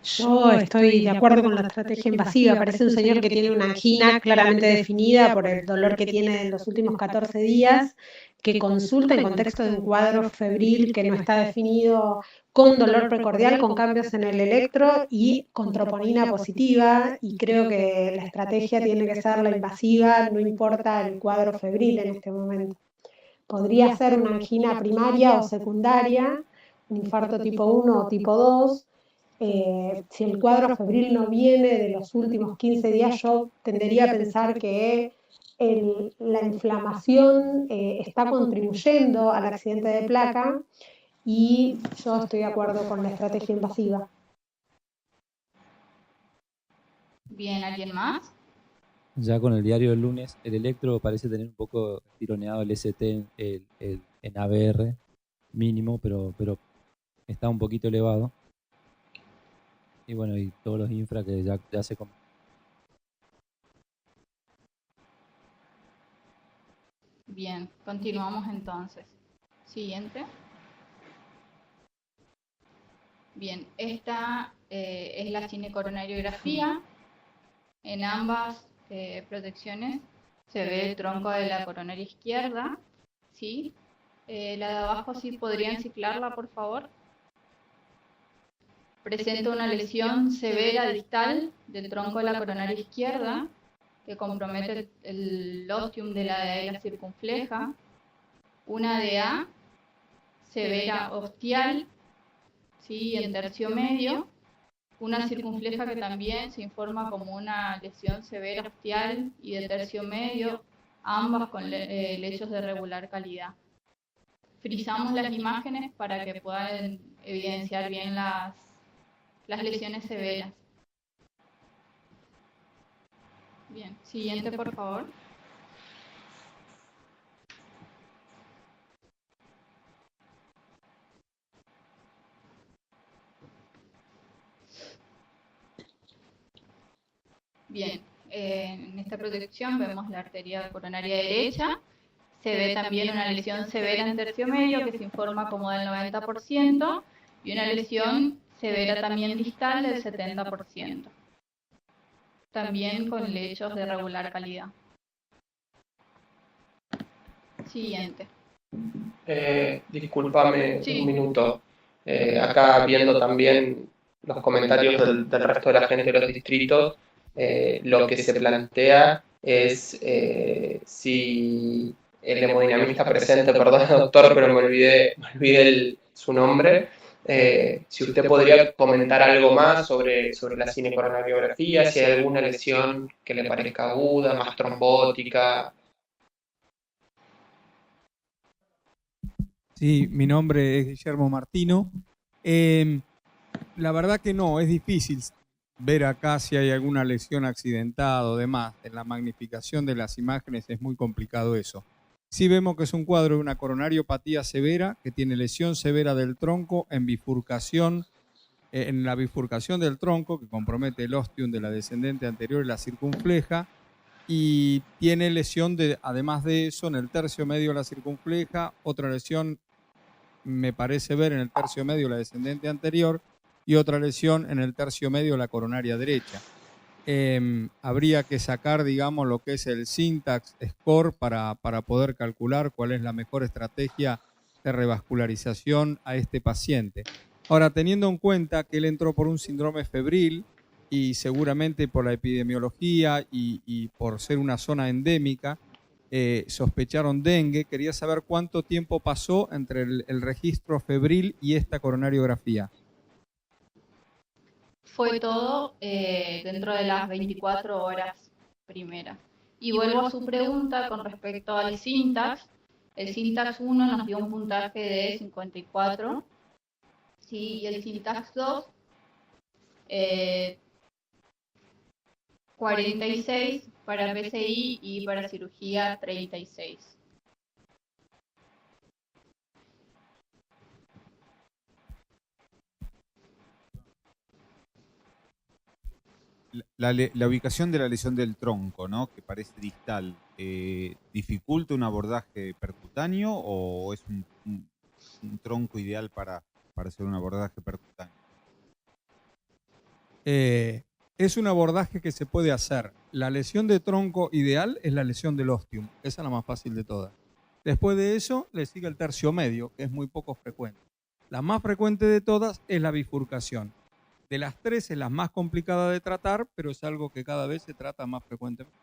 Speaker 6: Yo estoy de acuerdo con la estrategia invasiva. Parece un señor que tiene una angina claramente definida por el dolor que tiene en los últimos 14 días, que consulta en contexto de un cuadro febril que no está definido, con dolor precordial, con cambios en el electro y con troponina positiva. Y creo que la estrategia tiene que ser la invasiva, no importa el cuadro febril en este momento. Podría ser una angina primaria o secundaria, un infarto tipo 1 o tipo 2. Si el cuadro febril no viene de los últimos 15 días, yo tendería a pensar que la inflamación está contribuyendo al accidente de placa y yo estoy de acuerdo con la estrategia invasiva.
Speaker 4: Bien, ¿alguien más?
Speaker 10: Ya con el diario del lunes, el electro parece tener un poco tironeado el ST en ABR mínimo, pero está un poquito elevado. Y bueno, y todos los infra que ya se comen.
Speaker 4: Bien, continuamos entonces. Siguiente. Bien, esta es la cinecoronariografía. En ambas protecciones se ve el tronco de la coronaria izquierda, ¿sí? La de abajo, sí, ¿podrían ciclarla, por favor? Presenta una lesión severa distal del tronco de la coronaria izquierda que compromete el ostium de la DA circunfleja, una DA severa ostial, ¿sí? En tercio medio, una circunfleja que también se informa como una lesión severa ostial y de tercio medio, ambas con lechos de regular calidad. Frisamos las imágenes para que puedan evidenciar bien las lesiones severas. Bien, siguiente, por favor. Bien, en esta proyección vemos la arteria coronaria derecha. Se ve también una lesión severa en tercio medio que se informa como del 90% y una lesión severa también distal del 70%. También con lechos de regular calidad. Siguiente.
Speaker 2: Discúlpame
Speaker 4: Sí.
Speaker 2: un minuto. Acá viendo también los comentarios del resto de la gente de los distritos, lo que se plantea es si el hemodinamista presente, perdón, doctor, pero me olvidé su nombre. Si usted podría comentar algo más sobre la cinecoronariografía, si hay alguna lesión que le parezca aguda, más trombótica.
Speaker 7: Sí, mi nombre es Guillermo Martino. La verdad que no, es difícil ver acá si hay alguna lesión accidentada o demás. En la magnificación de las imágenes es muy complicado eso. Sí vemos que es un cuadro de una coronariopatía severa que tiene lesión severa del tronco en bifurcación, en la bifurcación del tronco que compromete el ostium de la descendente anterior y la circunfleja, y tiene lesión además de eso en el tercio medio de la circunfleja, otra lesión me parece ver en el tercio medio de la descendente anterior y otra lesión en el tercio medio de la coronaria derecha. Habría que sacar, digamos, lo que es el syntax score para poder calcular cuál es la mejor estrategia de revascularización a este paciente. Ahora, teniendo en cuenta que él entró por un síndrome febril y seguramente por la epidemiología y por ser una zona endémica, sospecharon dengue, quería saber cuánto tiempo pasó entre el registro febril y esta coronariografía.
Speaker 4: Fue todo dentro de las 24 horas primeras. Y vuelvo a su pregunta con respecto al syntax. El syntax 1 nos dio un puntaje de 54, ¿sí? Y el syntax 2, 46 para PCI y para cirugía 36.
Speaker 9: La ubicación de la lesión del tronco, ¿no? Que parece distal, ¿dificulta un abordaje percutáneo o es un tronco ideal para hacer un abordaje percutáneo?
Speaker 7: Es un abordaje que se puede hacer. La lesión de tronco ideal es la lesión del ostium. Esa es la más fácil de todas. Después de eso le sigue el tercio medio, que es muy poco frecuente. La más frecuente de todas es la bifurcación. De las tres es la más complicada de tratar, pero es algo que cada vez se trata más frecuentemente.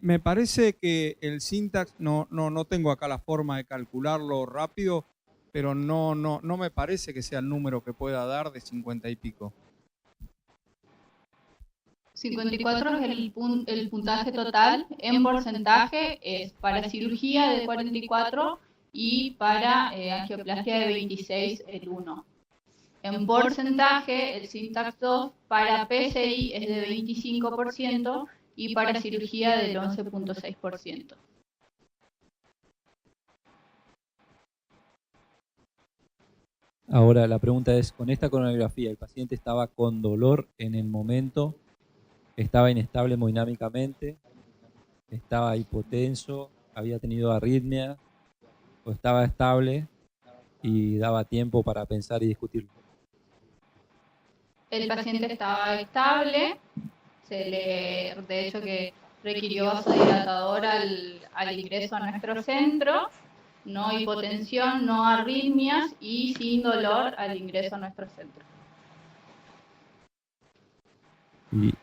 Speaker 7: Me parece que el syntax, no tengo acá la forma de calcularlo rápido, pero no me parece que sea el número que pueda dar de 50 y pico.
Speaker 4: 54 es el puntaje total. En porcentaje es para cirugía de 44 y para angioplastia de 26 el 1. En porcentaje, el syntax 2 para PCI es de 25% y para cirugía del 11.6%.
Speaker 10: Ahora la pregunta es, con esta coronariografía, ¿el paciente estaba con dolor en el momento? ¿Estaba inestable hemodinámicamente? ¿Estaba hipotenso? ¿Había tenido arritmia? ¿O estaba estable y daba tiempo para pensar y discutirlo?
Speaker 4: El paciente estaba estable, de hecho que requirió vasodilatador al ingreso a nuestro centro, no hipotensión, no arritmias y sin dolor al ingreso a nuestro centro.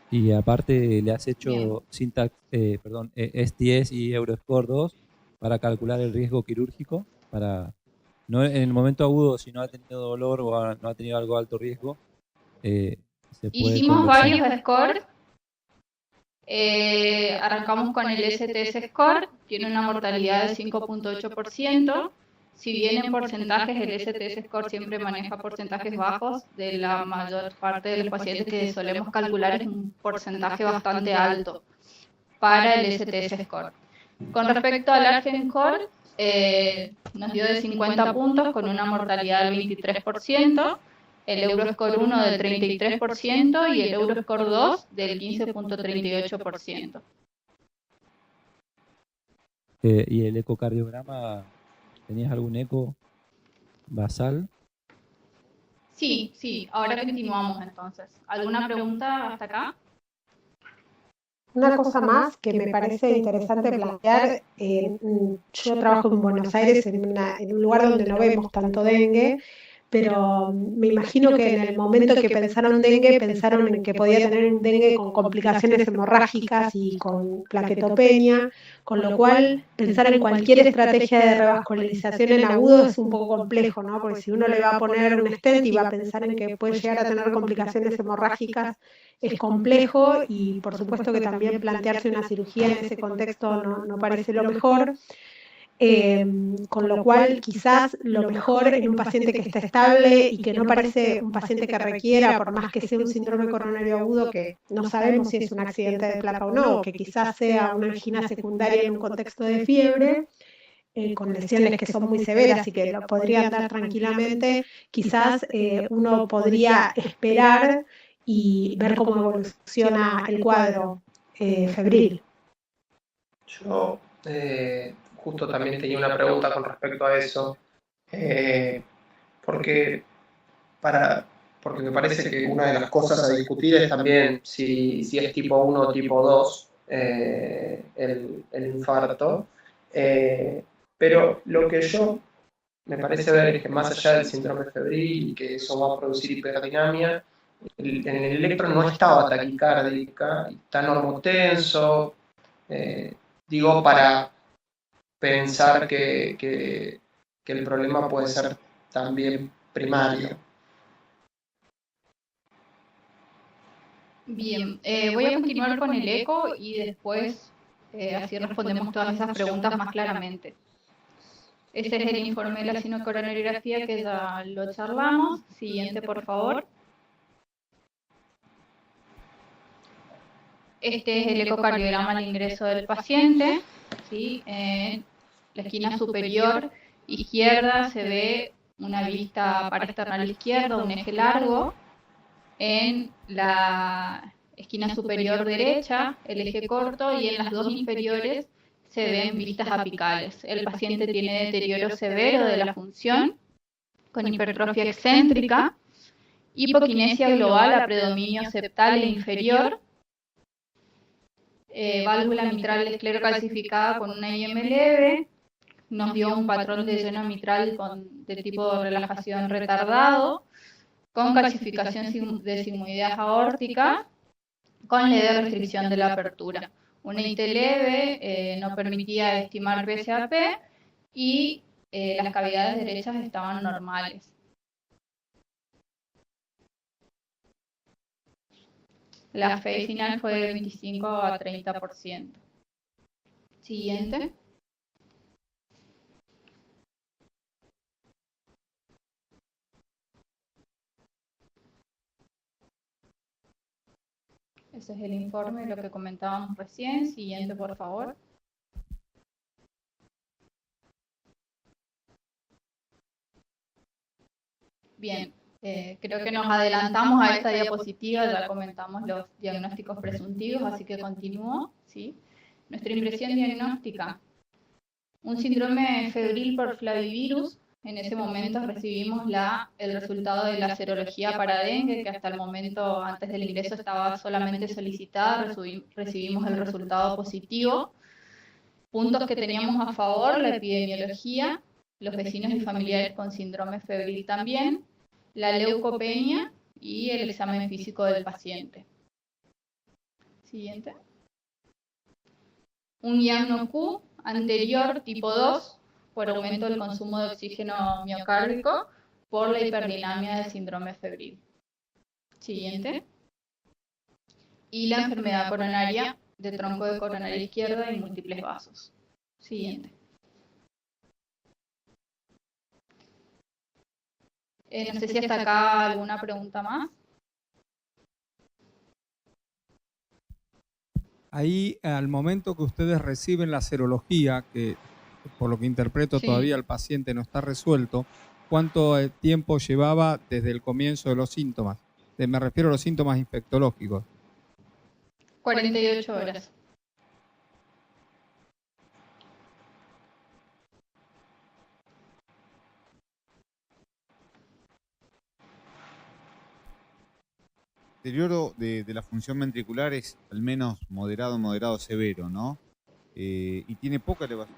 Speaker 10: Y aparte le has hecho syntax, STS y Euroscore 2 para calcular el riesgo quirúrgico, no en el momento agudo, si no ha tenido dolor o no ha tenido algo de alto riesgo.
Speaker 4: Hicimos varios scores. Arrancamos con el STS score, tiene una mortalidad del 5.8%. Si bien en porcentajes el STS score siempre maneja porcentajes bajos, de la mayor parte de los pacientes que solemos calcular es un porcentaje bastante alto para el STS score. Con respecto al Argen score, nos dio de 50 puntos con una mortalidad del 23%. el Euroscore 1 del 33% y el Euroscore 2 del 15.38%.
Speaker 10: ¿Y el ecocardiograma, tenías algún eco basal?
Speaker 4: Sí, ahora continuamos entonces. ¿Alguna pregunta hasta acá?
Speaker 6: Una cosa más que me parece interesante plantear, yo trabajo en Buenos Aires en un lugar donde no vemos tanto dengue, pero me imagino que en el momento que pensaron dengue, pensaron en que podía tener un dengue con complicaciones hemorrágicas y con plaquetopenia, con lo cual pensar en cualquier estrategia de revascularización en agudo es un poco complejo, ¿no? Porque si uno le va a poner un stent y va a pensar en que puede llegar a tener complicaciones hemorrágicas, es complejo y por supuesto que también plantearse una cirugía en ese contexto no parece lo mejor. Con lo cual quizás lo mejor en un paciente que está estable y que no parece un paciente que requiera, por más que sea un síndrome coronario agudo, que no sabemos si es un accidente de placa o no, o que quizás sea una angina secundaria en un contexto de fiebre, con lesiones que son muy severas y que lo podrían dar tranquilamente, quizás uno podría esperar y ver cómo evoluciona el cuadro febril.
Speaker 2: Yo justo también tenía una pregunta con respecto a eso, porque me parece que una de las cosas a discutir es también si es tipo 1 o tipo 2 el infarto, pero lo que yo me parece ver es que más allá del síndrome febril y que eso va a producir hiperdinamia, en el electro no estaba taquicárdica, está normotenso, digo, para pensar que el problema puede ser también primario.
Speaker 4: Bien, voy a continuar con el eco y después así respondemos todas esas preguntas más claramente. Este es el informe de la sinocoronariografía que ya lo charlamos. Siguiente, por favor. Este es el ecocardiograma al ingreso del paciente. ¿Sí? En la esquina superior izquierda se ve una vista paraesternal izquierda, un eje largo. En la esquina superior derecha, el eje corto, y en las dos inferiores se ven vistas apicales. El paciente tiene deterioro severo de la función, con hipertrofia excéntrica, hipoquinesia global a predominio septal e inferior, válvula mitral esclerocalcificada con una IM leve, nos dio un patrón de lleno mitral de tipo de relajación retardado, con calcificación de sigmoidea aórtica, con leve restricción de la apertura. Una IT leve no permitía estimar PSAP y las cavidades derechas estaban normales. La FE final fue de 25 a 30%. Siguiente. Ese es el informe de lo que comentábamos recién. Siguiente, por favor. Bien, creo que nos adelantamos a esta diapositiva, ya comentamos los diagnósticos presuntivos, así que continúo. ¿Sí? Nuestra impresión diagnóstica. Un síndrome febril por flavivirus. En ese momento recibimos el resultado de la serología para dengue, que hasta el momento, antes del ingreso, estaba solamente solicitada. Recibimos el resultado positivo. Puntos que teníamos a favor: la epidemiología, los vecinos y familiares con síndrome febril también, la leucopenia y el examen físico del paciente. Siguiente. Un IAMNO Q anterior tipo 2, por aumento del consumo de oxígeno miocárdico por la hiperdinamia del síndrome febril. Siguiente. Y la enfermedad coronaria de tronco de coronaria izquierda y múltiples vasos. Siguiente. No sé si hasta acá alguna pregunta más.
Speaker 7: Ahí, al momento que ustedes reciben la serología, que por lo que interpreto todavía el paciente no está resuelto, cuánto tiempo llevaba desde el comienzo de los síntomas. Me refiero a los síntomas infectológicos.
Speaker 4: 48 horas.
Speaker 9: Deterioro de la función ventricular es al menos moderado severo, ¿no? Y tiene poca elevación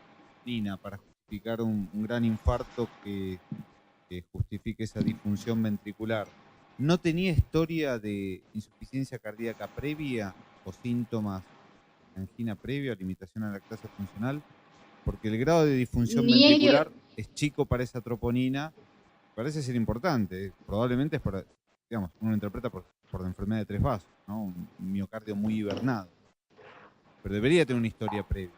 Speaker 9: para justificar un gran infarto que justifique esa disfunción ventricular. ¿No tenía historia de insuficiencia cardíaca previa o síntomas de angina previa o limitación a la lactancia funcional? Porque el grado de disfunción ventricular es chico para esa troponina, parece ser importante. Probablemente es por, digamos, uno lo interpreta por la enfermedad de tres vasos, ¿no? Un miocardio muy hibernado. Pero debería tener una historia previa.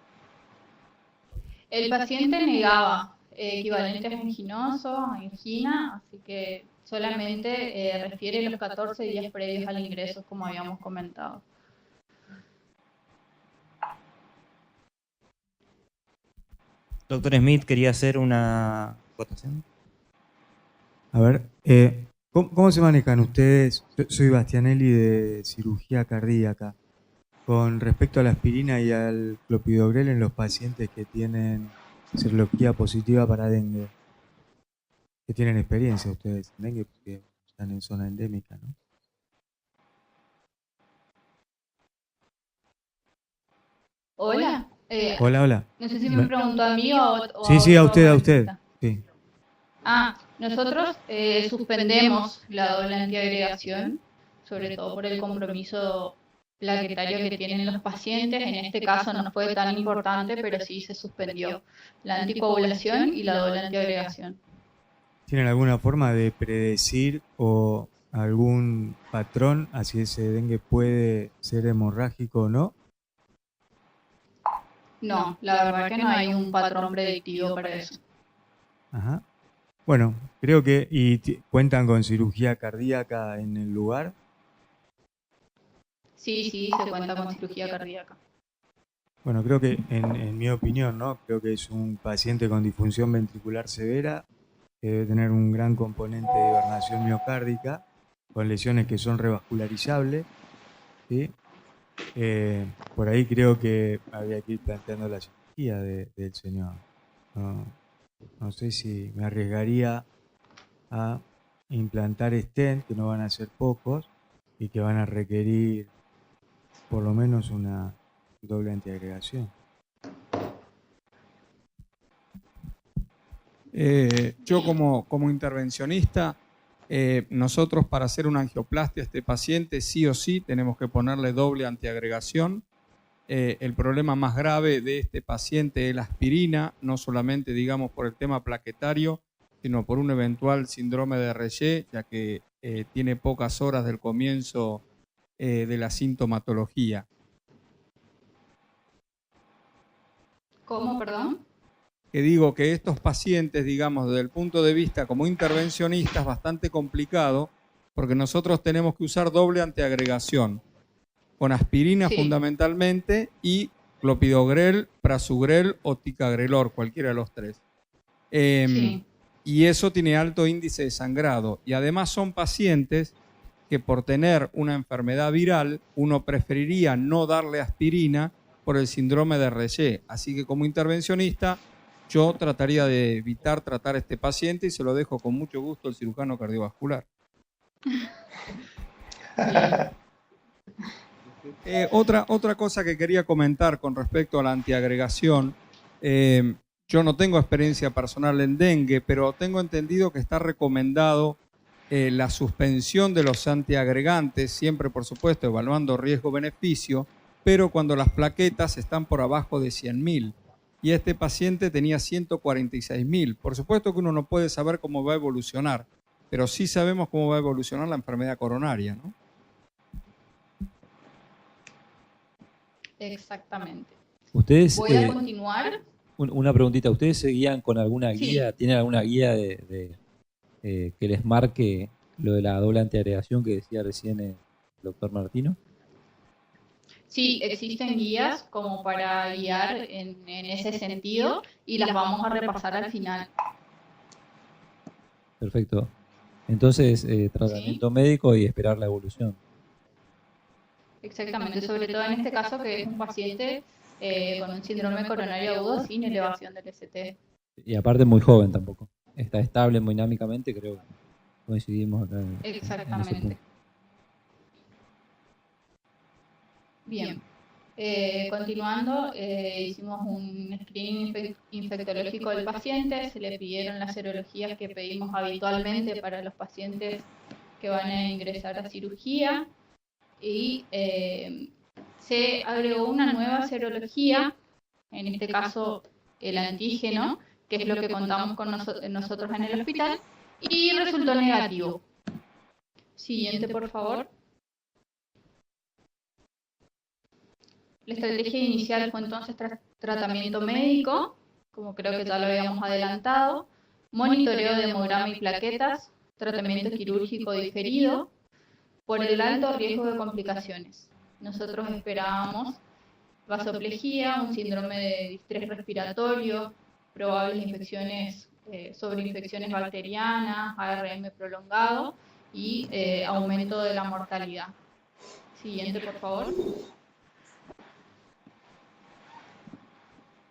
Speaker 4: El paciente negaba equivalentes anginosos, angina, así que solamente refiere los 14 días previos al ingreso, como habíamos comentado.
Speaker 1: Doctor Smith, quería hacer una votación.
Speaker 11: A ver, ¿cómo se manejan ustedes? Soy Bastianelli de cirugía cardíaca. Con respecto a la aspirina y al clopidogrel en los pacientes que tienen serología positiva para dengue. Que tienen experiencia ustedes en dengue porque están en zona endémica, ¿no?
Speaker 4: Hola.
Speaker 11: Hola.
Speaker 4: No sé si me preguntó a mí o
Speaker 11: Sí, a usted. Sí.
Speaker 4: Nosotros suspendemos la doble antiagregación, sobre todo por el compromiso plaquetario que tienen los pacientes. En este caso no fue tan importante, pero sí se suspendió la anticoagulación y la doble antiagregación.
Speaker 11: ¿Tienen alguna forma de predecir o algún patrón a si ese dengue puede ser hemorrágico o no?
Speaker 4: No, la verdad que no hay un patrón predictivo para eso.
Speaker 11: Ajá. Bueno, creo que cuentan con cirugía cardíaca en el lugar.
Speaker 4: Sí, se cuenta con cirugía cardíaca.
Speaker 11: Bueno, creo que en mi opinión, ¿no? Creo que es un paciente con disfunción ventricular severa, que debe tener un gran componente de hibernación miocárdica, con lesiones que son revascularizables, ¿sí? Por ahí creo que había que ir planteando la cirugía del señor. No sé si me arriesgaría a implantar stent, que no van a ser pocos, y que van a requerir por lo menos una doble antiagregación.
Speaker 7: Yo como intervencionista, nosotros para hacer una angioplastia a este paciente sí o sí tenemos que ponerle doble antiagregación. El problema más grave de este paciente es la aspirina, no solamente digamos por el tema plaquetario, sino por un eventual síndrome de Reye, ya que tiene pocas horas del comienzo de la sintomatología.
Speaker 4: ¿Cómo, perdón?
Speaker 7: Que digo que estos pacientes, digamos, desde el punto de vista como intervencionistas, bastante complicado, porque nosotros tenemos que usar doble antiagregación, con aspirina fundamentalmente y clopidogrel, prasugrel o ticagrelor, cualquiera de los tres. Y eso tiene alto índice de sangrado. Y además son pacientes que por tener una enfermedad viral, uno preferiría no darle aspirina por el síndrome de Reye. Así que como intervencionista, yo trataría de evitar tratar a este paciente y se lo dejo con mucho gusto al cirujano cardiovascular. Otra cosa que quería comentar con respecto a la antiagregación, yo no tengo experiencia personal en dengue, pero tengo entendido que está recomendado la suspensión de los antiagregantes, siempre por supuesto evaluando riesgo-beneficio, pero cuando las plaquetas están por abajo de 100.000. Y este paciente tenía 146.000. Por supuesto que uno no puede saber cómo va a evolucionar, pero sí sabemos cómo va a evolucionar la enfermedad coronaria, ¿no?
Speaker 4: Exactamente.
Speaker 10: ¿Ustedes,
Speaker 4: voy a continuar?
Speaker 10: Una preguntita, ¿ustedes se guían con alguna guía? ¿Tienen alguna guía que les marque lo de la doble antiagregación que decía recién el doctor Martino?
Speaker 4: Sí, existen guías como para guiar en ese sentido y las vamos a repasar al final.
Speaker 10: Perfecto. Entonces, tratamiento médico y esperar la evolución.
Speaker 4: Exactamente, sobre todo en este caso que es un paciente con un síndrome coronario agudo sin elevación del ST.
Speaker 10: Y aparte muy joven tampoco. Está estable hemodinámicamente, creo que coincidimos acá en ese
Speaker 4: Exactamente.
Speaker 10: punto.
Speaker 4: Bien. Continuando, hicimos un screening infectológico del paciente, se le pidieron las serologías que pedimos habitualmente para los pacientes que van a ingresar a cirugía y se agregó una nueva serología, en este caso el antígeno, que es lo que contamos con nosotros en el hospital, y resultó negativo. Siguiente, por favor. La estrategia inicial fue entonces tratamiento médico, como creo que ya lo habíamos adelantado, monitoreo de hemograma y plaquetas, tratamiento quirúrgico diferido, por el alto riesgo de complicaciones. Nosotros esperábamos vasoplejía, un síndrome de distrés respiratorio, probables infecciones, sobreinfecciones bacterianas, ARM prolongado y aumento de la mortalidad. Siguiente, por favor.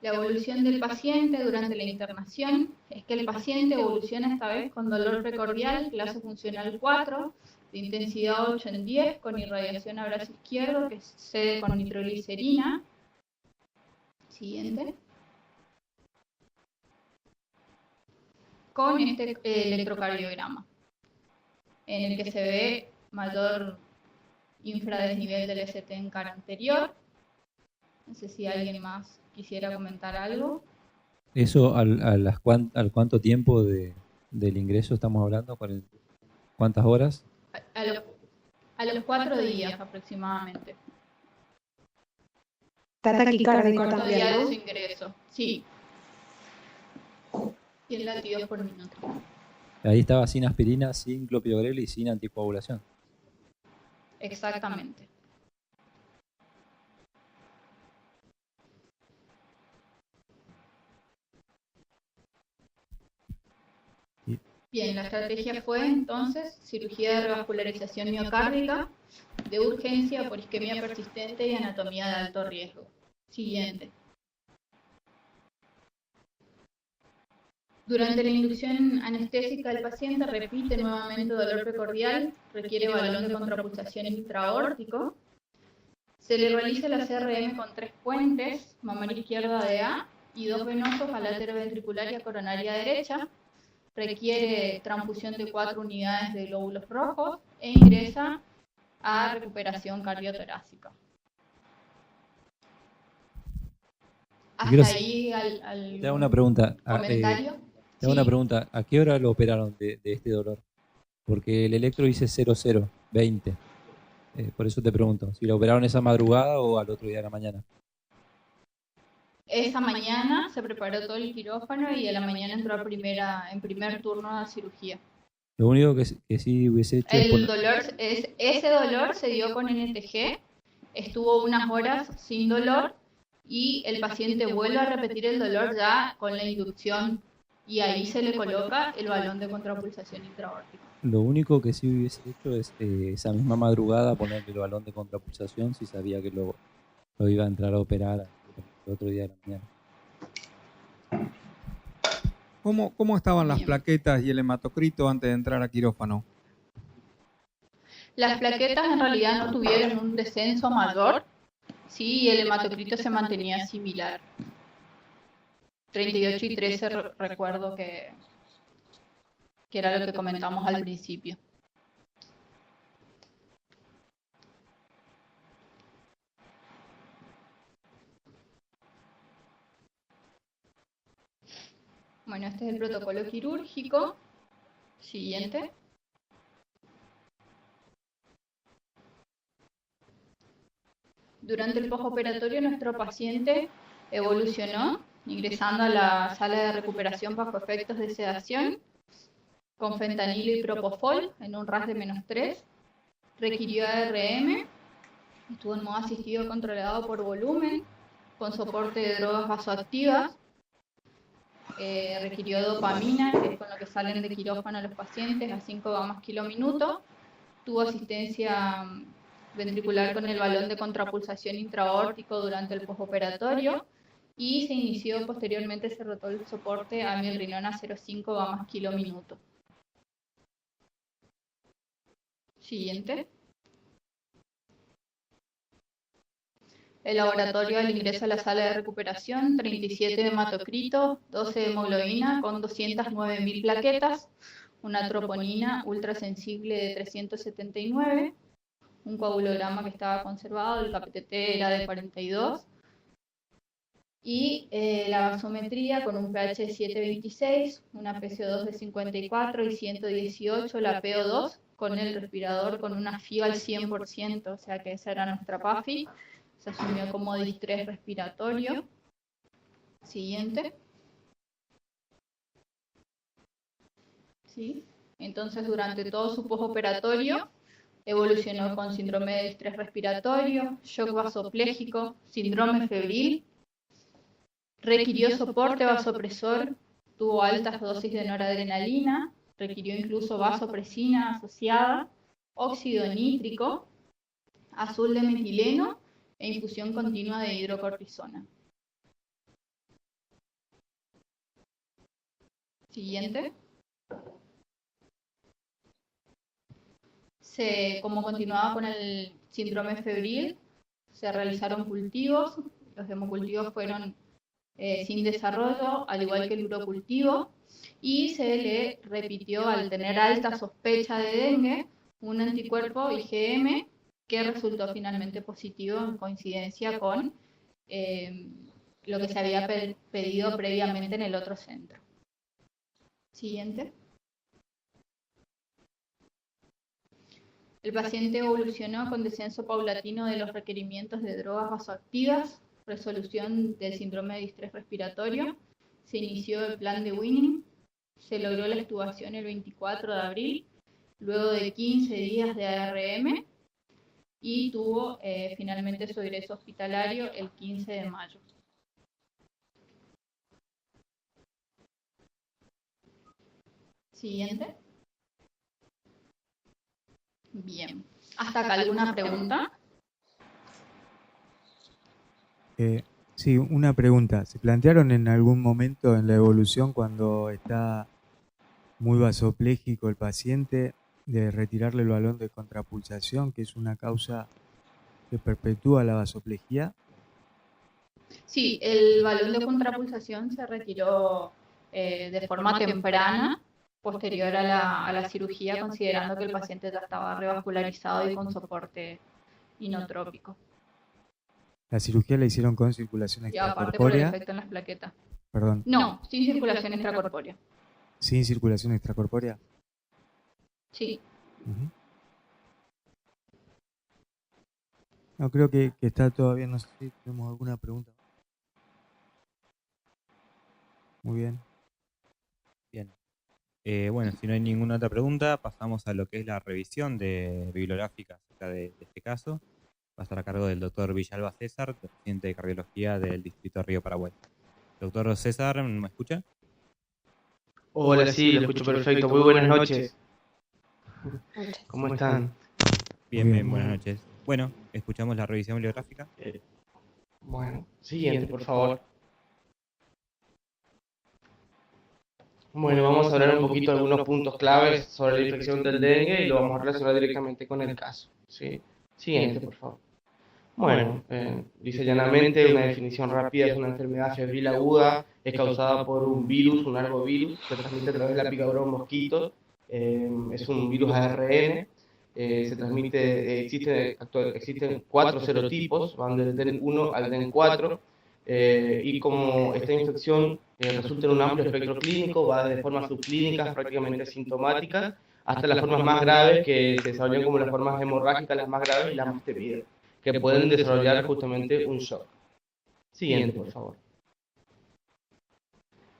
Speaker 4: La evolución del paciente durante la internación es que el paciente evoluciona esta vez con dolor precordial, clase funcional 4, de intensidad 8 en 10, con irradiación a brazo izquierdo, que cede con nitroglicerina. Siguiente. Con este electrocardiograma, en el que se ve mayor infradesnivel del ST en cara anterior. No sé si alguien más quisiera comentar algo.
Speaker 10: ¿Eso al cuánto tiempo del ingreso estamos hablando? ¿Cuántas horas?
Speaker 4: A los 4 días aproximadamente.
Speaker 6: Está taquicárdico
Speaker 4: Cuarto
Speaker 6: también,
Speaker 4: día de
Speaker 6: ¿no?
Speaker 4: su ingreso, sí. 100 latidos por minuto.
Speaker 10: Ahí estaba sin aspirina, sin clopidogrel y sin anticoagulación.
Speaker 4: Exactamente. Bien, la estrategia fue entonces cirugía de revascularización miocárdica de urgencia por isquemia persistente y anatomía de alto riesgo. Siguiente. Durante la inducción anestésica del paciente repite nuevamente dolor precordial, requiere balón de contrapulsación intraórtico. Se le realiza la CRM con 3 puentes, mamaria izquierda de A y 2 venosos a lateroventricular y a coronaria derecha. Requiere transfusión de 4 unidades de glóbulos rojos e ingresa a recuperación cardiotorácica. Hasta ahí
Speaker 10: Te hago una pregunta.
Speaker 4: comentario.
Speaker 10: Te hago una pregunta. ¿A qué hora lo operaron de este dolor? Porque el electro dice 0020. Por eso te pregunto. ¿Si lo operaron esa madrugada o al otro día de la mañana?
Speaker 4: Esa mañana se preparó todo el quirófano y a la mañana entró en primer turno de cirugía.
Speaker 10: Lo único que sí hubiese hecho
Speaker 4: Ese dolor se dio con NTG, estuvo unas horas sin dolor y el paciente vuelve a repetir el dolor ya con la inducción y ahí se le coloca el balón de contrapulsación intraórtica.
Speaker 10: Lo único que sí hubiese hecho es esa misma madrugada ponerle el balón de contrapulsación si sabía que lo iba a entrar a operar el otro día de la mañana.
Speaker 7: ¿Cómo estaban las
Speaker 4: Bien.
Speaker 7: plaquetas y el hematocrito antes de entrar a quirófano?
Speaker 4: Las plaquetas en realidad no tuvieron un descenso mayor, sí, y el hematocrito se mantenía similar. 38 y 13 recuerdo que era lo que comentamos al principio. Bueno, este es el protocolo quirúrgico. Siguiente. Durante el postoperatorio nuestro paciente evolucionó ingresando a la sala de recuperación bajo efectos de sedación con fentanilo y propofol en un RAS de -3. Requirió ARM, estuvo en modo asistido controlado por volumen, con soporte de drogas vasoactivas. requirió dopamina, que es con lo que salen de quirófano los pacientes, a 5 gamas km/min. Tuvo asistencia ventricular con el balón de contrapulsación intraaórtico durante el postoperatorio y se inició posteriormente, se rotó el soporte a milrinona 0,5 gamas km/min. Siguiente. El laboratorio al ingreso a la sala de recuperación, 37 de hematocrito, 12 de hemoglobina con 209.000 plaquetas, una troponina ultrasensible de 379, un coagulograma que estaba conservado, el KPTT era de 42, y la gasometría con un pH de 7,26, una PCO2 de 54 y 118, la PO2 con el respirador con una FIO al 100%, o sea que esa era nuestra PAFI. Se asumió como distrés respiratorio. Siguiente. ¿Sí? Entonces, durante todo su postoperatorio, evolucionó con síndrome de distrés respiratorio, shock vasopléjico, síndrome febril, requirió soporte vasopresor, tuvo altas dosis de noradrenalina, requirió incluso vasopresina asociada, óxido nítrico, azul de metileno, e infusión continua de hidrocortisona. Siguiente. Como continuaba con el síndrome febril, se realizaron cultivos. Los hemocultivos fueron sin desarrollo, al igual que el urocultivo, y se le repitió, al tener alta sospecha de dengue, un anticuerpo IgM que resultó finalmente positivo en coincidencia con lo que se había pedido previamente en el otro centro. Siguiente. El paciente evolucionó con descenso paulatino de los requerimientos de drogas vasoactivas, resolución del síndrome de distrés respiratorio, se inició el plan de Winning, se logró la extubación el 24 de abril, luego de 15 días de ARM, y tuvo finalmente su ingreso hospitalario el 15 de mayo. Siguiente. Bien. ¿Hasta acá alguna pregunta?
Speaker 11: Sí, una pregunta. ¿Se plantearon en algún momento en la evolución, cuando está muy vasopléjico el paciente, de retirarle el balón de contrapulsación, que es una causa que perpetúa la vasoplejía?
Speaker 4: Sí, el balón de contrapulsación se retiró de forma temprana, posterior a la cirugía, considerando que el paciente ya estaba revascularizado y con soporte inotrópico.
Speaker 11: ¿La cirugía la hicieron con circulación
Speaker 4: Y aparte por el
Speaker 11: extracorpórea?
Speaker 4: efecto en las plaquetas.
Speaker 11: Perdón.
Speaker 4: No, sin circulación extracorpórea.
Speaker 11: ¿Sin circulación extracorpórea?
Speaker 4: Sí.
Speaker 11: Ujú. No, creo que está todo bien. No sé si tenemos alguna pregunta. Muy bien.
Speaker 1: Bien. Bueno, si no hay ninguna otra pregunta, pasamos a lo que es la revisión bibliográfica acerca de este caso. Va a estar a cargo del doctor Villalba César, paciente de cardiología del distrito de Río Paraguay. Doctor César, ¿me escucha?
Speaker 12: Hola, sí, lo escucho perfecto. Muy buenas noches. ¿Cómo están?
Speaker 1: Bien, bien, buenas noches. Bueno, escuchamos la revisión bibliográfica.
Speaker 12: Bueno, siguiente, por favor. Bueno, vamos a hablar un poquito de algunos puntos claves sobre la infección del dengue y lo vamos a relacionar directamente con el caso. ¿Sí? Siguiente, por favor. Bueno, dice llanamente, una definición rápida: es una enfermedad febril aguda, es causada por un virus, un arbovirus, se transmite a través de la picadura de un mosquito, es un virus ARN, se transmite, existen 4 serotipos, van del DEN1 al DEN4, y como esta infección resulta en un amplio espectro clínico, va desde formas subclínicas prácticamente asintomáticas hasta las formas más graves, que se desarrollan como las formas hemorrágicas, las más graves y las más temidas, que pueden desarrollar justamente un shock. Siguiente, por favor.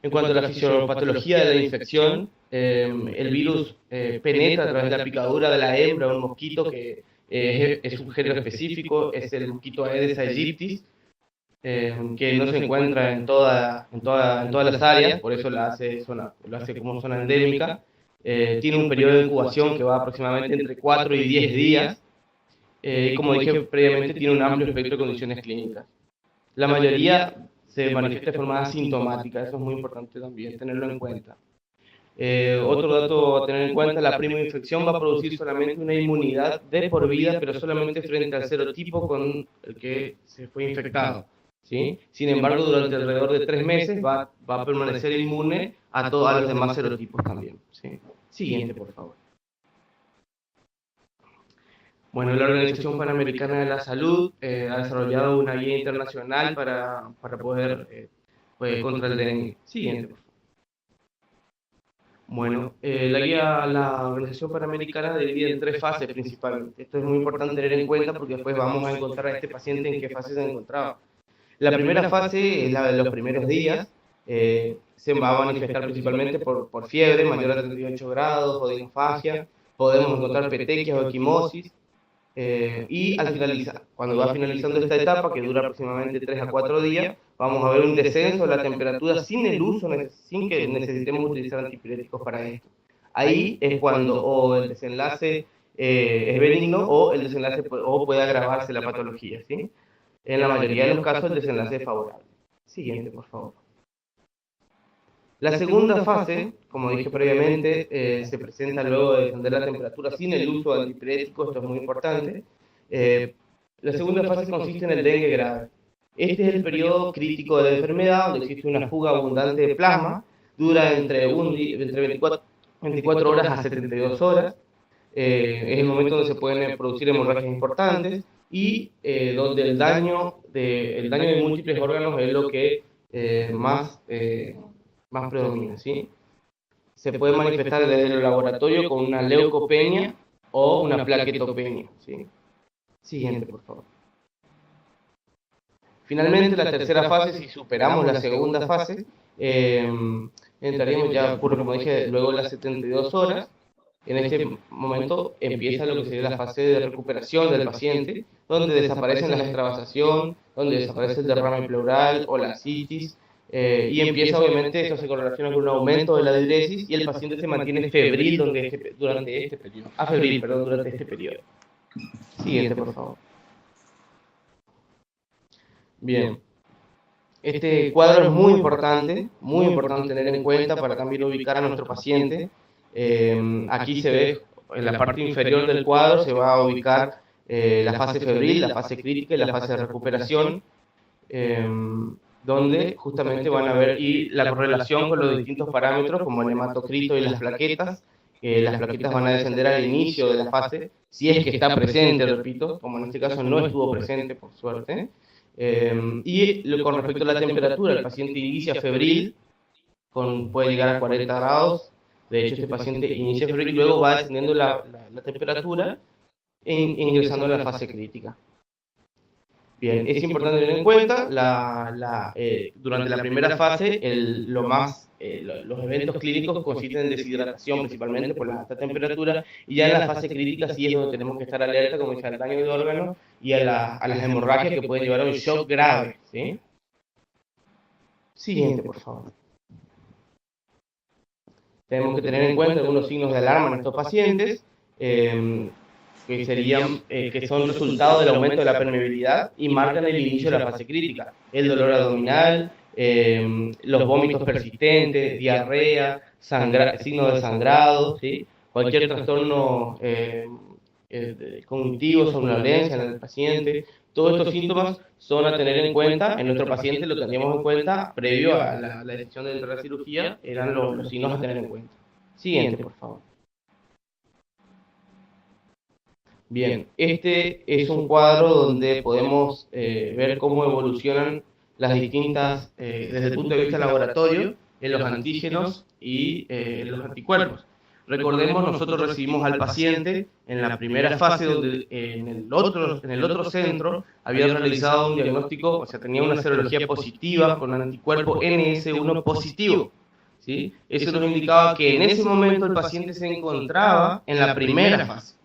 Speaker 12: En cuanto a la fisiopatología de la infección, el virus penetra a través de la picadura de la hembra de un mosquito que es un género específico, es el mosquito Aedes aegypti, que no se encuentra en todas las áreas, por eso lo hace como zona endémica. Tiene un periodo de incubación que va aproximadamente entre 4 y 10 días, y como dije previamente, tiene un amplio espectro de condiciones clínicas. La mayoría se manifiesta de forma asintomática, eso es muy importante también tenerlo en cuenta. Otro dato a tener en cuenta, la primoinfección va a producir solamente una inmunidad de por vida, pero solamente frente al serotipo con el que se fue infectado, ¿sí? Sin embargo, durante alrededor de 3 meses va a permanecer inmune a todos los demás serotipos también, ¿sí? Siguiente, por favor. Bueno, la Organización Panamericana de la Salud ha desarrollado una guía internacional para poder contra el dengue. Siguiente, por favor. Bueno, la Organización Panamericana divide en 3 fases principalmente. Esto es muy importante tener en cuenta porque después vamos a encontrar a este paciente en qué fase se encontraba. La primera fase es la de los primeros días. Se va a manifestar principalmente por fiebre mayor a 38 grados, odinofagia. Podemos encontrar petequias o equimosis. Y al finalizar, cuando va finalizando esta etapa, que dura aproximadamente 3 a 4 días, vamos a ver un descenso de la temperatura sin que necesitemos utilizar antipiréticos para esto. Ahí es cuando o el desenlace es benigno o el desenlace puede agravarse la patología, ¿sí? En la mayoría de los casos el desenlace es favorable. Siguiente, por favor. La segunda fase, como dije previamente, se presenta luego de descender la temperatura sin el uso de antipiréticos, esto es muy importante. La segunda fase consiste en el dengue grave. Este es el periodo crítico de la enfermedad, donde existe una fuga abundante de plasma, dura entre 24 horas a 72 horas. Es el momento donde se pueden producir hemorragias importantes y donde el daño de múltiples órganos es lo que más predomina, ¿sí? Se puede manifestar desde el laboratorio con una leucopenia o una plaquetopenia, ¿sí? Siguiente, por favor. Finalmente, la tercera fase, si superamos la segunda fase, entraríamos ya, como dije, luego de las 72 horas. En este momento empieza lo que sería la fase de recuperación del paciente, donde desaparecen la extravasación, donde desaparece el derrame pleural o la citis, y empieza, obviamente, esto se correlaciona con un aumento de la diuresis y el paciente se mantiene febril durante este periodo. Siguiente, por favor. Bien. Este cuadro es muy importante tener en cuenta para también ubicar a nuestro paciente. Aquí se ve, en la parte inferior del cuadro se va a ubicar la fase febril, la fase crítica y la fase de recuperación, donde justamente van a ver la correlación con los distintos parámetros como el hematocrito y las plaquetas. Las plaquetas van a descender al inicio de la fase, si es que está presente, repito, como en este caso no estuvo presente por suerte. Con respecto a la temperatura, el paciente inicia febril, puede llegar a 40 grados. De hecho, este paciente inicia febril y luego va descendiendo la temperatura, ingresando a la fase crítica. Bien, es importante tener en cuenta, durante la primera fase, los eventos clínicos consisten en deshidratación principalmente por la alta temperatura, y ya en la fase crítica sí es donde tenemos que estar alerta, como dice, al daño de órganos y a las hemorragias que pueden llevar a un shock grave, ¿sí? Siguiente, por favor. Tenemos que tener en cuenta algunos signos de alarma en estos pacientes, que son resultado del aumento de la permeabilidad y marcan el inicio de la fase crítica. El dolor abdominal, los vómitos persistentes, diarrea, signos de sangrado, ¿sí? Cualquier trastorno cognitivo, somnolencia en el paciente. Todos estos síntomas son a tener en cuenta. En nuestro paciente lo tendríamos en cuenta previo a la decisión de entrar a la cirugía, eran los signos a tener en cuenta. Siguiente, por favor. Bien, este es un cuadro donde podemos ver cómo evolucionan las distintas, desde el punto de vista laboratorio, en los antígenos y los anticuerpos. Recordemos, nosotros recibimos al paciente en la primera fase, donde en el otro centro había realizado un diagnóstico, o sea, tenía una serología positiva con un anticuerpo NS1 positivo, ¿sí? Eso nos indicaba que en ese momento el paciente se encontraba en la primera fase.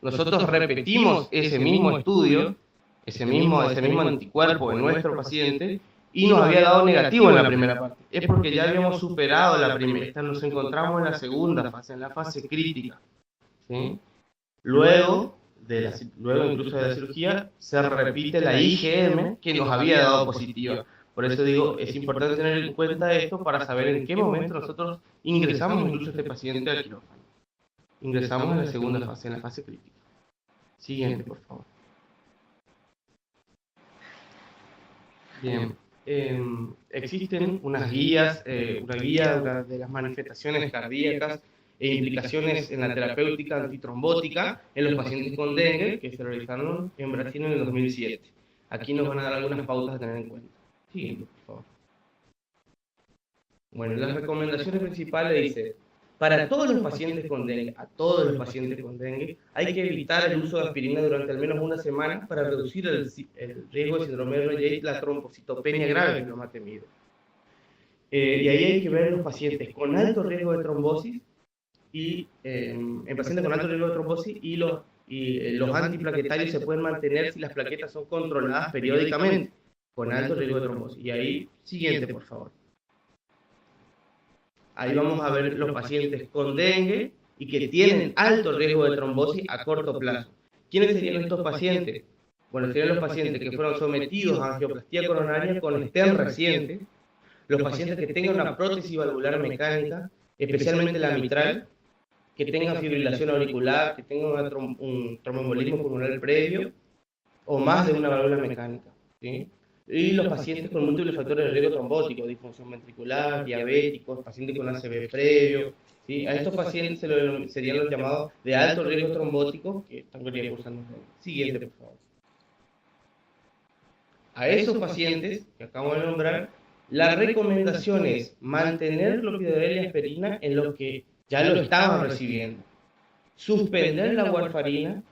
Speaker 12: Nosotros repetimos ese mismo estudio ese mismo anticuerpo en nuestro paciente y nos había dado negativo en la primera parte. Es porque ya habíamos superado la primera, nos encontramos en la segunda fase, en la fase crítica. ¿Sí? Luego incluso de la cirugía, se repite la IgM que nos había dado positiva. Por eso digo, es importante tener en cuenta esto para saber en qué momento nosotros ingresamos incluso a este paciente al quirófano. Ingresamos en la segunda fase, en la fase crítica. Siguiente, por favor. Bien. Existen unas guías, una guía de las manifestaciones cardíacas e implicaciones en la terapéutica antitrombótica en los pacientes con dengue que se realizaron en Brasil en el 2007. Aquí nos van a dar algunas pautas a tener en cuenta. Siguiente, por favor. Bueno, las recomendaciones principales dice, para todos los pacientes con dengue, a todos los pacientes con dengue, hay que evitar el uso de aspirina durante al menos una semana para reducir el riesgo de síndrome de Reye y la trombocitopenia grave, que es lo más temido. Y ahí hay que ver los pacientes con alto riesgo de trombosis y en pacientes con alto riesgo de trombosis y los antiplaquetarios se pueden mantener si las plaquetas son controladas periódicamente con alto riesgo de trombosis. Y ahí, siguiente, por favor. Ahí vamos a ver los pacientes con dengue y que tienen alto riesgo de trombosis a corto plazo. ¿Quiénes serían estos pacientes? Bueno, serían los pacientes que fueron sometidos a angioplastía coronaria con stent reciente, los pacientes que tengan una prótesis valvular mecánica, especialmente la mitral, que tengan fibrilación auricular, que tengan un tromboembolismo pulmonar previo, o más de una válvula mecánica, ¿sí? Y los pacientes con múltiples factores de riesgo trombótico, disfunción ventricular, diabéticos, pacientes con ACV previo, ¿sí? A estos pacientes serían los llamados de alto riesgo trombótico que están cursando. Siguiente, por favor. A esos pacientes que acabo de nombrar, la recomendación es mantener clopidogrel y aspirina en los que ya lo estaban recibiendo, suspender la warfarina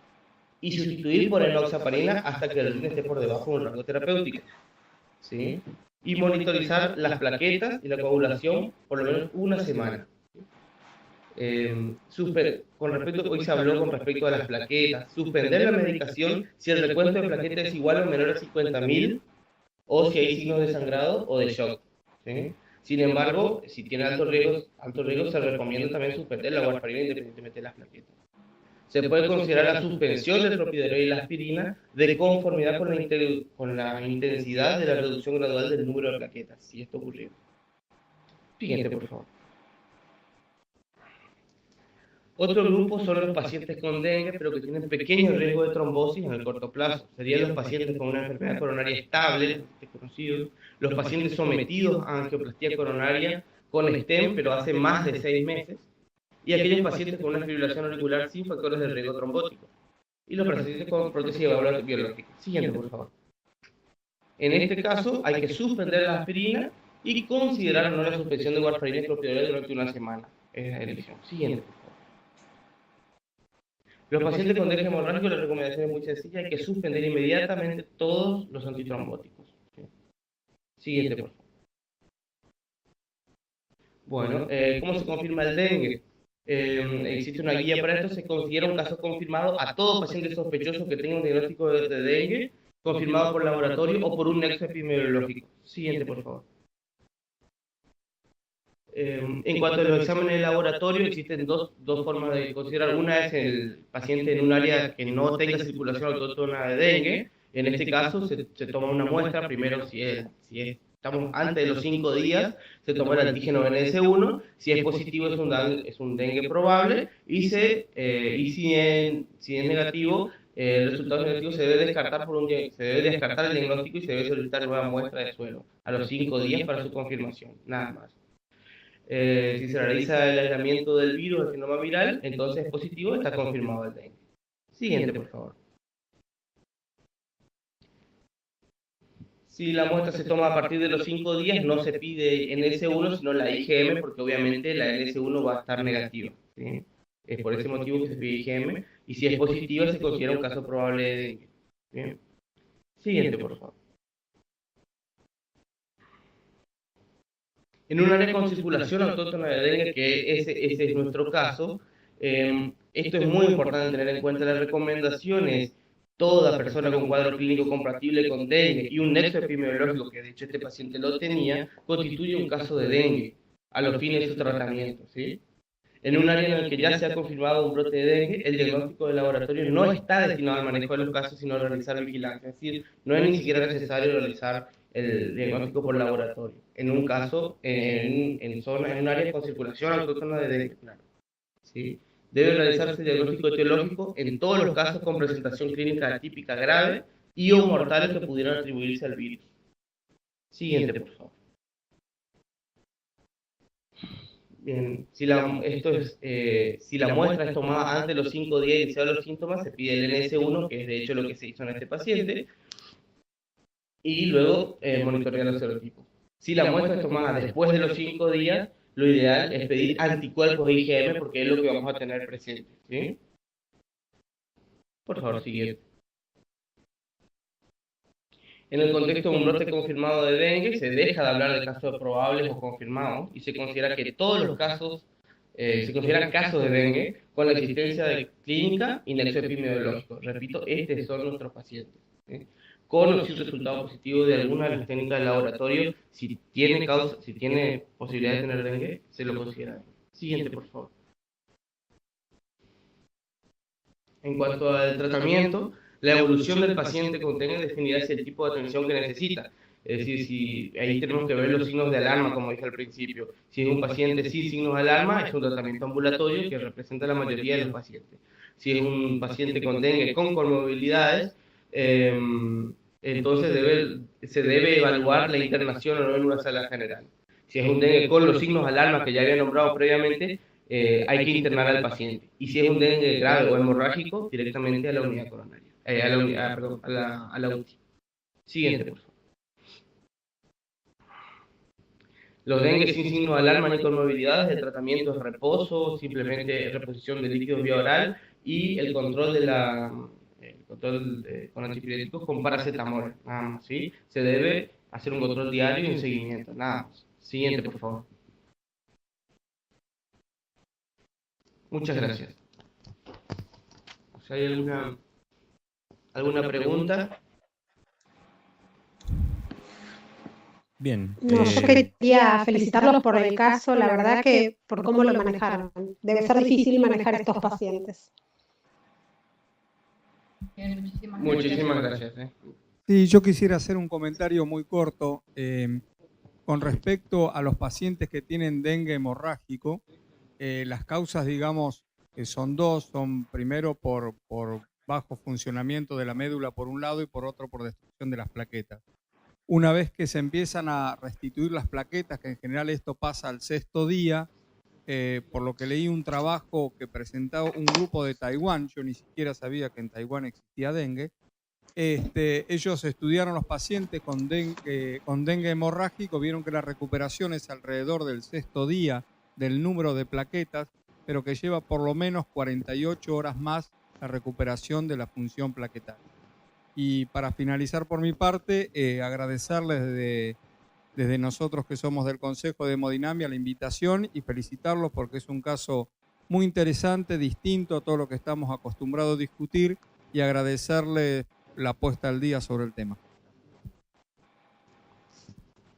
Speaker 12: y sustituir por enoxaparina hasta que el rin esté por debajo del rango terapéutico, ¿sí? Y monitorizar las plaquetas y la coagulación por lo menos una semana. Con respecto, hoy se habló con respecto a las plaquetas, suspender la medicación si el recuento de plaquetas es igual o menor a 50.000 o si hay signos de sangrado o de shock, ¿sí? Sin embargo, si tiene alto riesgo, se recomienda también suspender la warfarina independientemente de las plaquetas. Se puede considerar la suspensión del clopidogrel y la aspirina de conformidad con la intensidad de la reducción gradual del número de plaquetas, si esto ocurrió. Siguiente, por favor. Otro grupo son los pacientes con dengue, pero que tienen pequeño riesgo de trombosis en el corto plazo. Serían los pacientes con una enfermedad coronaria estable, desconocidos, los pacientes sometidos a angioplastía coronaria con stent, pero hace más de 6 meses, y aquellos pacientes con una fibrilación auricular sin factores de riesgo trombótico, y los pacientes con prótesis de válvula biológica. Siguiente, por favor. En este caso, hay que suspender la aspirina y considerar no la suspensión de warfarina y clopidogrel durante una semana. Es la elección. Siguiente, por favor. Los pacientes con dengue hemorrágico, la recomendación es muy sencilla, hay que suspender inmediatamente todos los antitrombóticos. ¿Sí? Siguiente, por favor. Bueno, ¿cómo se confirma el dengue? Existe una guía para esto, se considera un caso confirmado a todo paciente sospechoso que tenga un diagnóstico de dengue, confirmado por laboratorio o por un nexo epidemiológico. Siguiente, por favor. En cuanto a los exámenes de laboratorio, existen dos formas de considerar. Una es el paciente en un área que no tenga circulación autóctona de dengue. En este caso, se toma una muestra, primero si estamos antes de los 5 días, se toma el antígeno NS1, si es positivo es un dengue probable, y si es negativo, el resultado negativo se debe descartar el diagnóstico y se debe solicitar nueva muestra de suelo a los 5 días para su confirmación, nada más. Si se realiza el aislamiento del virus, el genoma viral, entonces es positivo, está confirmado el dengue. Siguiente, por favor. Si la muestra se toma a partir de los 5 días, no se pide NS1, sino la IgM, porque obviamente la NS1 va a estar negativa, ¿sí? Es por ese motivo que se pide IgM, y si es positiva se considera un caso probable de dengue. ¿Bien? Siguiente, por favor. En un área con circulación autóctona de dengue, que ese es nuestro caso, esto es muy importante tener en cuenta. Las recomendaciones toda persona con cuadro clínico compatible con dengue y un nexo epidemiológico, que de hecho este paciente lo tenía, constituye un caso de dengue a los fines de su tratamiento, ¿sí? En un área en el que ya se ha confirmado un brote de dengue, el diagnóstico de laboratorio no está destinado al manejo de los casos, sino a realizar vigilancia. Es decir, no es ni siquiera necesario realizar el diagnóstico por laboratorio. En un caso, en un área con circulación autóctona de dengue, claro. ¿Sí? Debe realizarse el diagnóstico etiológico en todos los casos con presentación clínica atípica grave y o mortales que pudieran atribuirse al virus. Siguiente, por favor. Bien, si la muestra es tomada antes de los 5 días iniciados los síntomas, se pide el NS1, que es de hecho lo que se hizo en este paciente, y luego monitorear los serotipos. Si la muestra es tomada después de los 5 días, lo ideal es pedir anticuerpos IgM porque es lo que vamos a tener presente, ¿sí? Por favor, siguiente. En el contexto de un brote confirmado de dengue, se deja de hablar de casos probables o confirmados y se considera que todos los casos se consideran casos de dengue con la existencia de clínica y nexo epidemiológico. Repito, estos son nuestros pacientes, ¿sí? Con o sin resultado positivo de alguna de las técnicas del laboratorio, si tiene posibilidad de tener dengue, se lo considera. Siguiente, por favor. En cuanto al tratamiento, la evolución del paciente con dengue definirá si el tipo de atención que necesita. Es decir, si ahí tenemos que ver los signos de alarma, como dije al principio. Si es un paciente sin signos de alarma, es un tratamiento ambulatorio que representa la mayoría de los pacientes. Si es un paciente con dengue con comorbilidades, entonces se debe evaluar la internación o no en una sala general. Si es un dengue con los signos de alarma que ya había nombrado previamente, hay que internar al paciente. Y si es un dengue grave o hemorrágico, directamente a la unidad coronaria. A la UTI. Siguiente, por favor. Los dengue sin signos de alarma ni comorbilidades, el tratamiento es reposo, simplemente reposición de líquidos vía oral y el control con antipiréticos con paracetamol, nada más, ¿sí? Se debe hacer un control diario y un seguimiento, nada más. Siguiente, por favor. Muchas gracias. Si hay alguna pregunta.
Speaker 1: Bien.
Speaker 6: No, yo quería felicitarlos por el caso, la verdad que por cómo lo manejaron. Debe ser difícil manejar estos pacientes.
Speaker 4: Bien,
Speaker 12: Muchísimas gracias.
Speaker 7: Sí, yo quisiera hacer un comentario muy corto con respecto a los pacientes que tienen dengue hemorrágico. Las causas, digamos, son dos. Son primero por bajo funcionamiento de la médula por un lado y por otro por destrucción de las plaquetas. Una vez que se empiezan a restituir las plaquetas, que en general esto pasa al 6º día, por lo que leí un trabajo que presentaba un grupo de Taiwán, yo ni siquiera sabía que en Taiwán existía dengue, ellos estudiaron los pacientes con dengue hemorrágico, vieron que la recuperación es alrededor del 6º día del número de plaquetas, pero que lleva por lo menos 48 horas más la recuperación de la función plaquetaria. Y para finalizar por mi parte, agradecerles desde nosotros que somos del Consejo de Hemodinamia la invitación y felicitarlos porque es un caso muy interesante, distinto a todo lo que estamos acostumbrados a discutir, y agradecerles la puesta al día sobre el tema.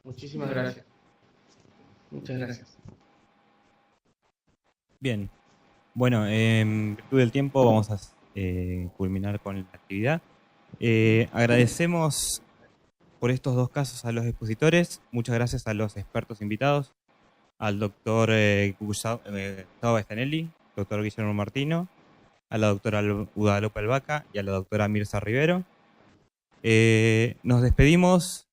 Speaker 12: Muchísimas gracias. Muchas gracias.
Speaker 1: Bien. Bueno, en virtud del tiempo vamos a culminar con la actividad. Agradecemos por estos dos casos a los expositores. Muchas gracias a los expertos invitados, al doctor Gustavo Bastanelli, doctor Guillermo Martino, a la doctora Guadalupe Albaca y a la doctora Mirza Rivero. Nos despedimos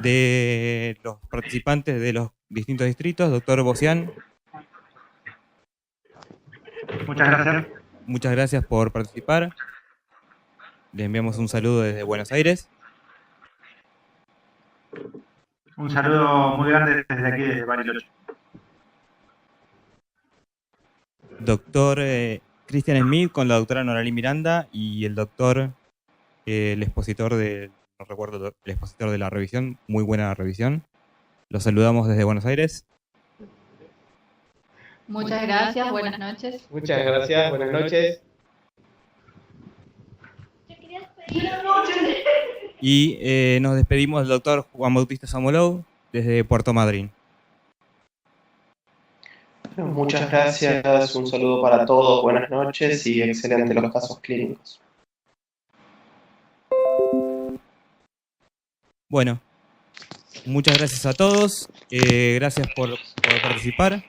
Speaker 1: de los participantes de los distintos distritos. Doctor Bocian.
Speaker 3: Muchas gracias.
Speaker 1: Muchas gracias por participar. Le enviamos un saludo desde Buenos Aires.
Speaker 3: Un saludo muy grande desde aquí, desde Bariloche.
Speaker 1: Doctor Christian Smith con la doctora Noralí Miranda y el doctor, el expositor de la revisión. Muy buena revisión. Los saludamos desde Buenos Aires.
Speaker 4: Muchas gracias, buenas noches.
Speaker 12: Muchas gracias, buenas noches.
Speaker 1: Y nos despedimos del doctor Juan Bautista Samolou desde Puerto Madryn.
Speaker 2: Muchas gracias, un saludo para todos, buenas noches y excelentes los casos clínicos.
Speaker 1: Bueno, muchas gracias a todos, gracias por participar.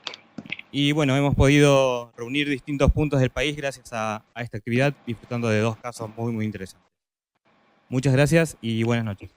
Speaker 1: Y bueno, hemos podido reunir distintos puntos del país gracias a esta actividad, disfrutando de 2 casos muy interesantes. Muchas gracias y buenas noches.